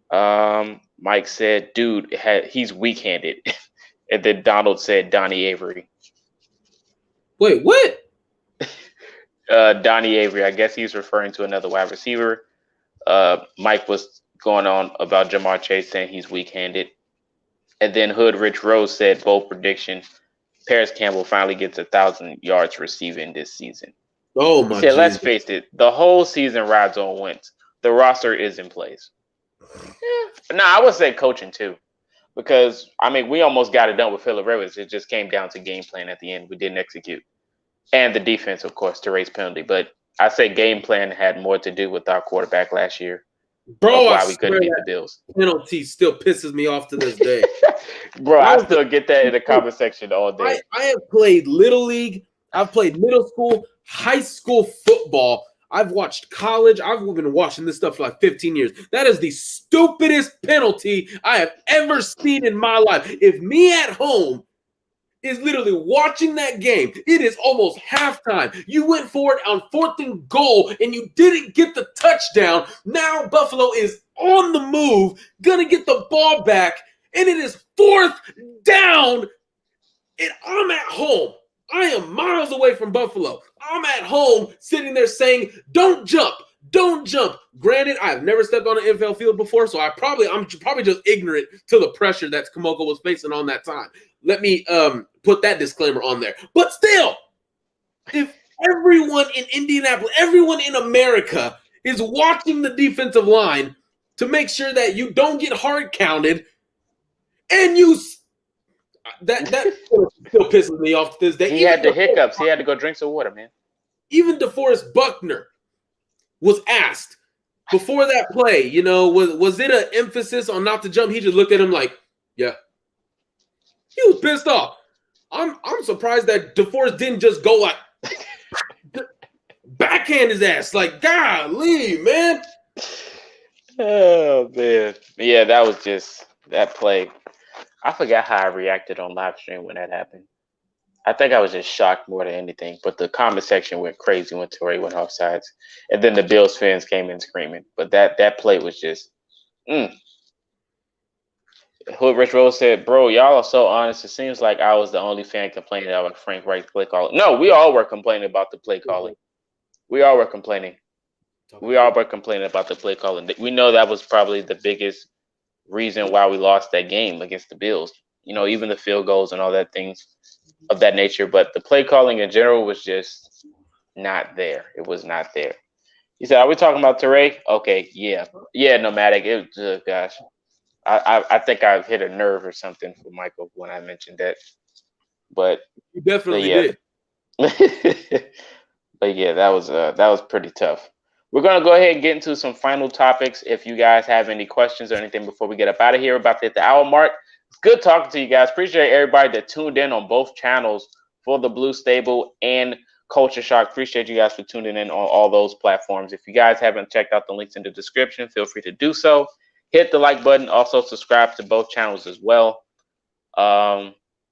[SPEAKER 1] Mike said, dude, he's weak-handed. And then Donald said, Donnie Avery.
[SPEAKER 2] Wait, what?
[SPEAKER 1] Donnie Avery. I guess he's referring to another wide receiver. Mike was going on about Jamar Chase saying he's weak-handed. And then Hoodrich Rose said, bold prediction. Paris Campbell finally gets 1,000 yards receiving this season.
[SPEAKER 2] Oh, my God.
[SPEAKER 1] Let's face it. The whole season rides on Wentz. The roster is in place. I would say coaching, too. Because, we almost got it done with Phillip Rivers. It just came down to game plan at the end. We didn't execute. And the defense, of course, to raise penalty. But I say game plan had more to do with our quarterback last year.
[SPEAKER 2] Bro,
[SPEAKER 1] why we couldn't beat the Bills.
[SPEAKER 2] Penalty still pisses me off to this day.
[SPEAKER 1] Bro, I still get that in the comment section all day.
[SPEAKER 2] I have played Little League. I've played middle school, high school football. I've watched college. I've been watching this stuff for like 15 years. That is the stupidest penalty I have ever seen in my life. If me at home is literally watching that game, it is almost halftime. You went forward on 4th and goal, and you didn't get the touchdown. Now Buffalo is on the move, gonna get the ball back, and it is 4th down, and I'm at home. I am miles away from Buffalo. I'm at home sitting there saying, don't jump. Don't jump. Granted, I've never stepped on an NFL field before, so I'm probably just ignorant to the pressure that Kamoko was facing on that time. Let me put that disclaimer on there. But still, if everyone in Indianapolis, everyone in America is watching the defensive line to make sure that you don't get hard counted, and that still pisses me off to this day.
[SPEAKER 1] He had the hiccups. He had to go drink some water, man.
[SPEAKER 2] Even DeForest Buckner was asked before that play, was it an emphasis on not to jump? He just looked at him like, yeah. He was pissed off. I'm surprised that DeForest didn't just go like backhand his ass. Like, golly, man.
[SPEAKER 1] Oh, man. Yeah, that was just that play. I forgot how I reacted on live stream when that happened. I think I was just shocked more than anything. But the comment section went crazy when Torrey went offsides. And then the Bills fans came in screaming. But that play was just Rich Rose said, bro, y'all are so honest. It seems like I was the only fan complaining about Frank Wright's play calling. No, we all were complaining about the play calling. We all were complaining. We all were complaining about the play calling. We know that was probably the biggest reason why we lost that game against the Bills. Even the field goals and all that things of that nature. But the play calling in general was just not there. It was not there. He said, are we talking about Teray? Okay, yeah. Yeah, Nomadic. Gosh. I think I hit a nerve or something for Michael when I mentioned that. But
[SPEAKER 2] you definitely did.
[SPEAKER 1] But yeah, that was pretty tough. We're gonna go ahead and get into some final topics. If you guys have any questions or anything before we get up out of here, we're about to hit the hour mark. It's good talking to you guys. Appreciate everybody that tuned in on both channels for the Blue Stable and Culture Shock. Appreciate you guys for tuning in on all those platforms. If you guys haven't checked out the links in the description, feel free to do so. Hit the like button. Also subscribe to both channels as well.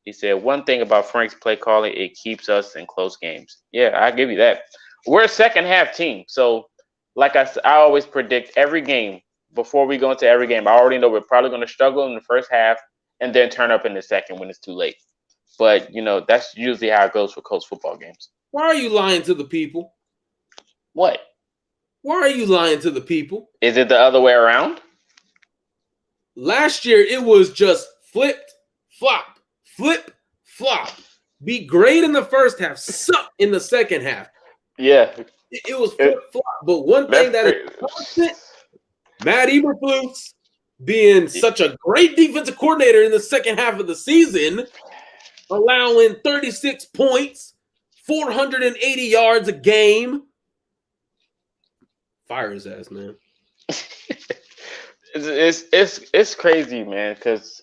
[SPEAKER 1] He said, one thing about Frank's play calling, it keeps us in close games. Yeah, I give you that. We're a second half team. So like I always predict every game before we go into every game. I already know we're probably going to struggle in the first half and then turn up in the second when it's too late. But, that's usually how it goes for Colts football games.
[SPEAKER 2] Why are you lying to the people?
[SPEAKER 1] What?
[SPEAKER 2] Why are you lying to the people?
[SPEAKER 1] Is it the other way around?
[SPEAKER 2] Last year, it was just flip, flop. Be great in the first half, suck in the second half.
[SPEAKER 1] Yeah.
[SPEAKER 2] It was flip-flop. But one thing that is constant, Matt Eberflus being such a great defensive coordinator in the second half of the season, allowing 36 points, 480 yards a game. Fire his ass, man.
[SPEAKER 1] It's crazy, man, because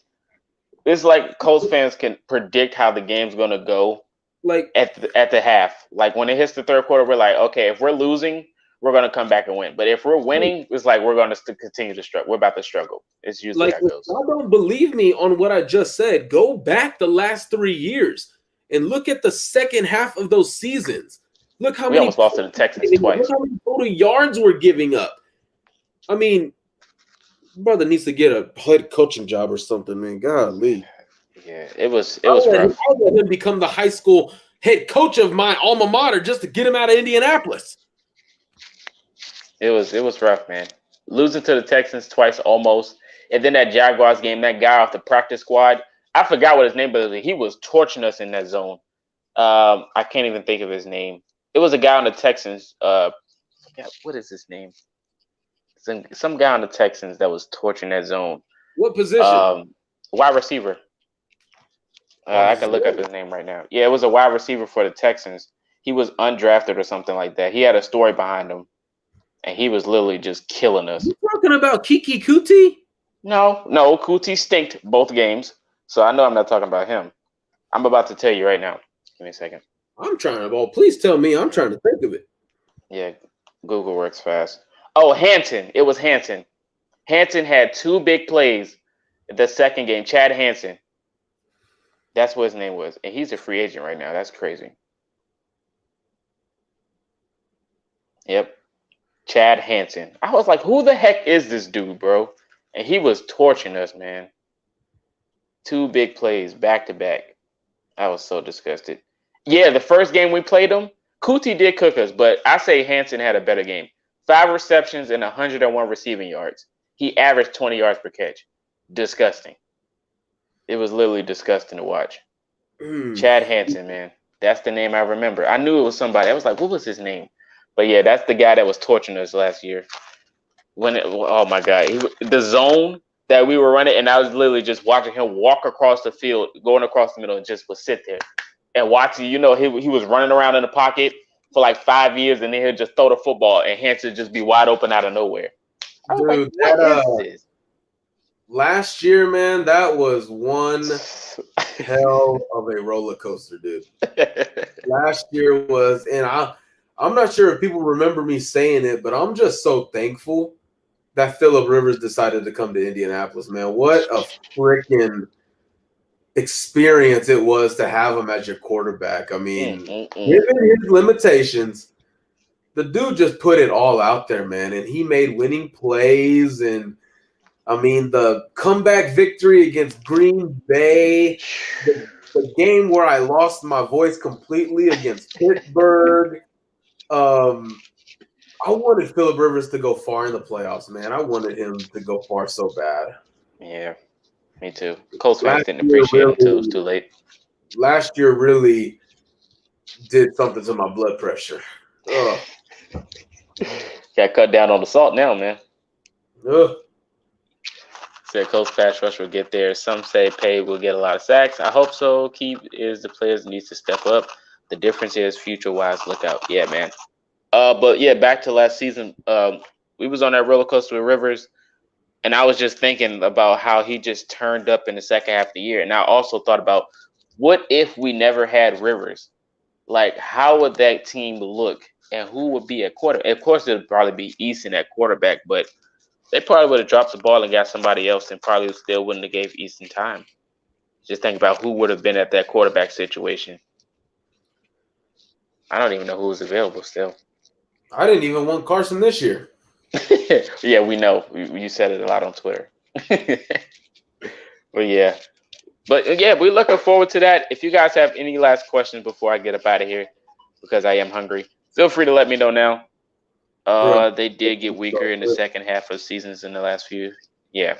[SPEAKER 1] it's like Colts fans can predict how the game's gonna go,
[SPEAKER 2] like
[SPEAKER 1] at the half. Like when it hits the third quarter, we're like, okay, if we're losing, we're gonna come back and win. But if we're winning, it's like we're gonna continue to struggle. We're about to struggle. It's usually how it goes.
[SPEAKER 2] If y'all don't believe me on what I just said, go back the last 3 years and look at the second half of those seasons. Look how
[SPEAKER 1] we
[SPEAKER 2] many
[SPEAKER 1] almost lost to the Texans twice.
[SPEAKER 2] Look how many total yards we're giving up. I mean, brother needs to get a head coaching job or something, man. Golly.
[SPEAKER 1] Yeah, it was rough.
[SPEAKER 2] I'll let him become the high school head coach of my alma mater just to get him out of Indianapolis.
[SPEAKER 1] It was rough, man. Losing to the Texans twice almost, and then that Jaguars game, that guy off the practice squad, I forgot what his name was. He was torching us in that zone. I can't even think of his name. It was a guy on the Texans. What is his name? Some guy on the Texans that was torching that zone.
[SPEAKER 2] What position?
[SPEAKER 1] Wide receiver. I can look up his name right now. Yeah, it was a wide receiver for the Texans. He was undrafted or something like that. He had a story behind him, and he was literally just killing us.
[SPEAKER 2] You talking about Kiki Kuti?
[SPEAKER 1] No, Kuti stinked both games, so I know I'm not talking about him. I'm about to tell you right now. Give me a second.
[SPEAKER 2] I'm trying to. Oh, please tell me. I'm trying to think of it.
[SPEAKER 1] Yeah, Google works fast. Oh, Hanson. It was Hanson. Hanson had 2 big plays in the second game. Chad Hanson. That's what his name was. And he's a free agent right now. That's crazy. Yep. Chad Hanson. I was like, who the heck is this dude, bro? And he was torching us, man. 2 big plays back to back. I was so disgusted. Yeah, the first game we played him, Kuti did cook us, but I say Hanson had a better game. 5 receptions and 101 receiving yards. He averaged 20 yards per catch. Disgusting. It was literally disgusting to watch. Chad Hanson, man. That's the name I remember. I knew it was somebody. I was like, what was his name? But yeah, that's the guy that was torching us last year. Oh my God. The zone that we were running, and I was literally just watching him walk across the field, going across the middle, and just would sit there and watch. He was running around in the pocket for like 5 years, and then he'll just throw the football, and Hanson just be wide open out of nowhere. I was like, what is this?
[SPEAKER 2] Last year, man, that was one hell of a roller coaster, dude. Last year was, and I'm not sure if people remember me saying it, but I'm just so thankful that Phillip Rivers decided to come to Indianapolis, man. What a freaking experience it was to have him as your quarterback. I mean, given his limitations, the dude just put it all out there, man, and he made winning plays. And I mean, the comeback victory against Green Bay, the game where I lost my voice completely against Pittsburgh. I wanted Phillip Rivers to go far in the playoffs, man. I wanted him to go far so bad.
[SPEAKER 1] Yeah, me too. Colts fans didn't appreciate it until it was too late.
[SPEAKER 2] Last year really did something to my blood pressure. Ugh.
[SPEAKER 1] Got cut down on the salt now, man.
[SPEAKER 2] Ugh.
[SPEAKER 1] Said Colts pass rush will get there. Some say Pay will get a lot of sacks. I hope so. Key is the players needs to step up. The difference is future-wise. Look out. Yeah, man. But yeah, back to last season. We was on that roller coaster with Rivers, and I was just thinking about how he just turned up in the second half of the year. And I also thought about, what if we never had Rivers? Like, how would that team look, and who would be at quarterback? Of course, it would probably be Easton at quarterback, but they probably would have dropped the ball and got somebody else, and probably still wouldn't have gave Easton time. Just think about who would have been at that quarterback situation. I don't even know who was available still.
[SPEAKER 2] I didn't even want Carson this year.
[SPEAKER 1] Yeah, we know. You said it a lot on Twitter. But yeah, we're looking forward to that. If you guys have any last questions before I get up out of here, because I am hungry, feel free to let me know now. They did get weaker in the second half of seasons in the last few. Yeah.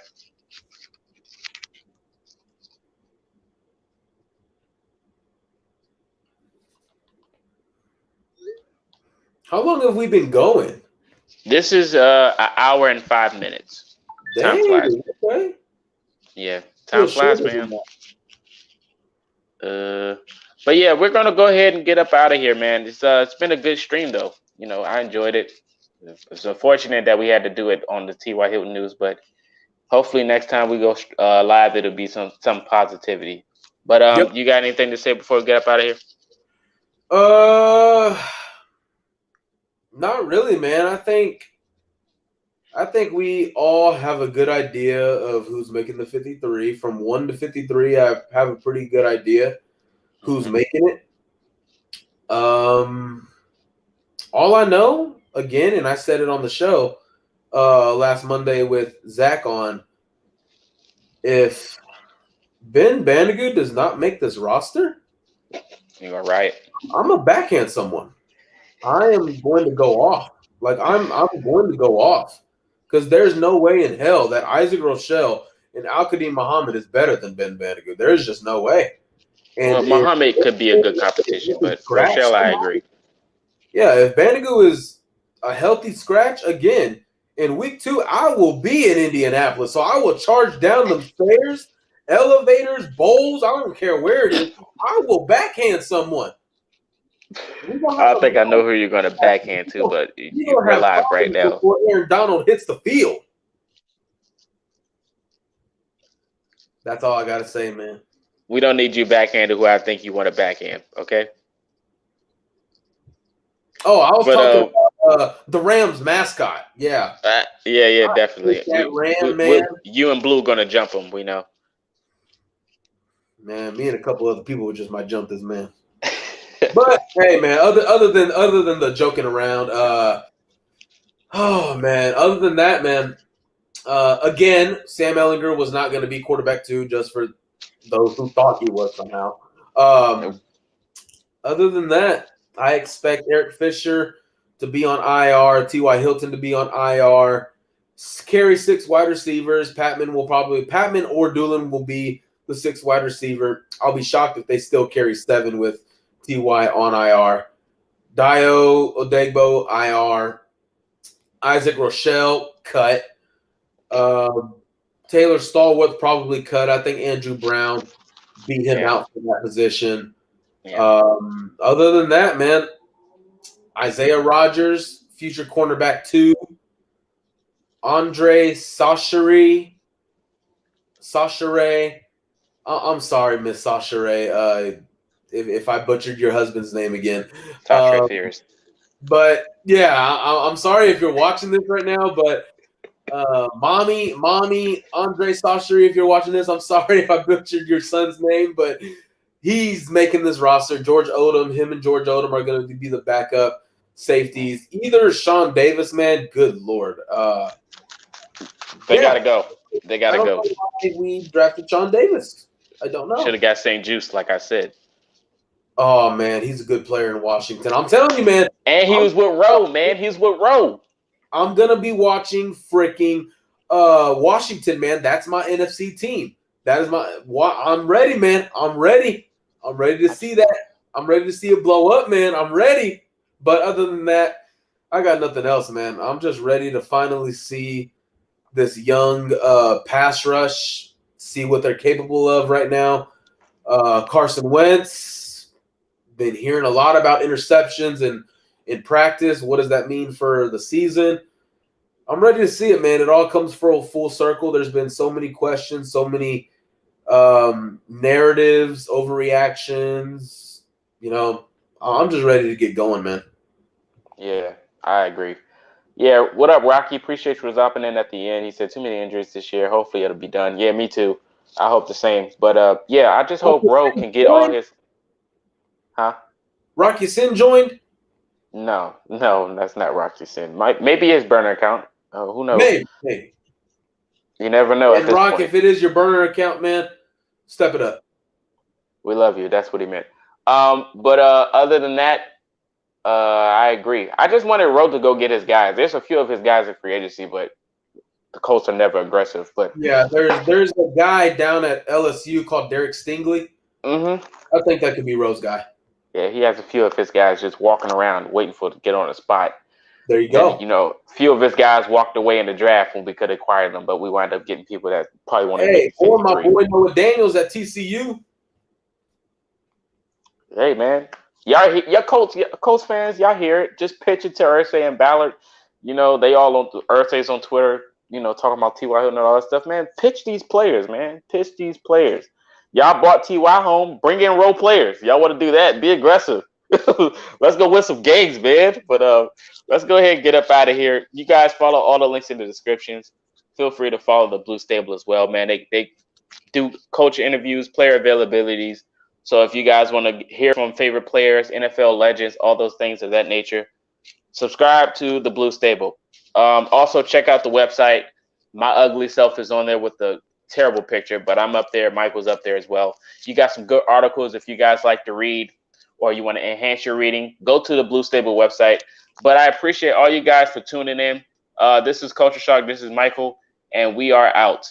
[SPEAKER 2] How long have we been going?
[SPEAKER 1] This is an hour and 5 minutes. Time
[SPEAKER 2] Dang,
[SPEAKER 1] flies.
[SPEAKER 2] okay.
[SPEAKER 1] Yeah, time
[SPEAKER 2] Feels
[SPEAKER 1] flies,
[SPEAKER 2] shorter than
[SPEAKER 1] man.
[SPEAKER 2] that.
[SPEAKER 1] Uh, but yeah, we're gonna go ahead and get up out of here, man. It's been a good stream though. I enjoyed it. It's unfortunate that we had to do it on the T.Y. Hilton news, but hopefully next time we go live, it'll be some positivity. But
[SPEAKER 2] Yep.
[SPEAKER 1] you got anything to say before we get up out of here?
[SPEAKER 2] Not really, man. I think we all have a good idea of who's making the 53. From 1 to 53, I have a pretty good idea who's making it. All I know, again, and I said it on the show last Monday with Zach on, if Ben Bandigood does not make this roster,
[SPEAKER 1] You are right.
[SPEAKER 2] I'm gonna backhand someone. I am going to go off. Like I'm going to go off because there's no way in hell that Isaac Rochelle and Al-Qadim Muhammad is better than Ben Bandigood. There's just no way. And
[SPEAKER 1] Well, Muhammad could be a good competition, but Rochelle, I agree.
[SPEAKER 2] Yeah, if Bandigood is a healthy scratch again in week 2, I will be in Indianapolis, so I will charge down them stairs, elevators, bowls. I don't care where it is. I will backhand someone.
[SPEAKER 1] I think I know who you're going to backhand to, but we're live right now.
[SPEAKER 2] Before Aaron Donald hits the field. That's all I got to say, man.
[SPEAKER 1] We don't need you backhanded who I think you want to backhand, okay?
[SPEAKER 2] Oh, I was talking about the Rams mascot. Yeah.
[SPEAKER 1] Yeah, definitely.
[SPEAKER 2] Man.
[SPEAKER 1] You and Blue going to jump him, we know.
[SPEAKER 2] Man, me and a couple other people just might jump this man. But hey, man, other than the joking around, oh man, other than that, man, again, Sam Ehlinger was not going to be quarterback 2, just for those who thought he was somehow. Other than that, I expect Eric Fisher to be on IR, T.Y. Hilton to be on IR, carry 6 wide receivers. Patman or Doolin will be the 6th wide receiver. I'll be shocked if they still carry 7 with T.Y. on IR. Dio Odegbo, IR. Isaac Rochelle, cut. Taylor Stallworth probably cut. I think Andrew Brown beat him out for that position. Yeah. Other than that, man, Isaiah Rodgers, future cornerback 2. Andre Sachere. I'm sorry, Miss Sachere. If I butchered your husband's name again. But yeah, I'm sorry if you're watching this right now, but mommy, Andre Sachere, if you're watching this, I'm sorry if I butchered your son's name, but he's making this roster. Him and George Odom are going to be the backup safeties. Either Sean Davis, man, good Lord.
[SPEAKER 1] They got to go. They got to go.
[SPEAKER 2] Why we drafted Sean Davis. I don't know.
[SPEAKER 1] Should have got St. Juice, like I said.
[SPEAKER 2] Oh, man, he's a good player in Washington. I'm telling you, man.
[SPEAKER 1] And he was with Rowe, man. He's with Rowe.
[SPEAKER 2] I'm going to be watching freaking Washington, man. That's my NFC team. That is I'm ready, man. I'm ready to see that. I'm ready to see it blow up, man. I'm ready. But other than that, I got nothing else, man. I'm just ready to finally see this young pass rush, see what they're capable of right now. Carson Wentz, been hearing a lot about interceptions and in practice. What does that mean for the season? I'm ready to see it, man. It all comes full circle. There's been so many questions, so many narratives, overreactions. I'm just ready to get going, man.
[SPEAKER 1] Yeah, I agree. Yeah, what up, Rocky? Appreciate you dropping in at the end. He said too many injuries this year. Hopefully it'll be done. Yeah, me too. I hope the same. But yeah, I just hope Rowe can get all his. Huh?
[SPEAKER 2] Rocky Sin joined?
[SPEAKER 1] No, that's not Rocky Sin. Maybe his burner account. Who knows?
[SPEAKER 2] Maybe.
[SPEAKER 1] You never know.
[SPEAKER 2] And Rock, if it is your burner account, man, step it up.
[SPEAKER 1] We love you. That's what he meant. But other than that, I agree. I just wanted Rowe to go get his guys. There's a few of his guys in free agency, but the Colts are never aggressive. But
[SPEAKER 2] yeah, there's a guy down at LSU called Derek Stingley.
[SPEAKER 1] Mm-hmm.
[SPEAKER 2] I think that could be Rowe's guy.
[SPEAKER 1] Yeah, he has a few of his guys just walking around waiting for to get on a spot.
[SPEAKER 2] There you
[SPEAKER 1] Then,
[SPEAKER 2] go.
[SPEAKER 1] few of his guys walked away in the draft when we could acquire them, but we wound up getting people that probably won't even make
[SPEAKER 2] Hey,
[SPEAKER 1] it
[SPEAKER 2] or my
[SPEAKER 1] 53.
[SPEAKER 2] boy Noah Daniels at TCU.
[SPEAKER 1] Hey, man, y'all Colts fans, y'all hear it? Just pitch it to Ursay and Ballard. They all on Ursay's on Twitter. Talking about T.Y. Hilton and all that stuff, man. Pitch these players, man. Pitch these players. Y'all brought T.Y. home. Bring in role players. Y'all want to do that? Be aggressive. Let's go win some games, man. But let's go ahead and get up out of here. You guys follow all the links in the descriptions. Feel free to follow the Blue Stable as well, man. They do coach interviews, player availabilities. So if you guys want to hear from favorite players, NFL legends, all those things of that nature, subscribe to the Blue Stable. Also check out the website. My ugly self is on there with the terrible picture, but I'm up there. Michael's up there as well. You got some good articles if you guys like to read or you want to enhance your reading. Go to the Blue Stable website. But I appreciate all you guys for tuning in. This is Culture Shock. This is Michael, and we are out.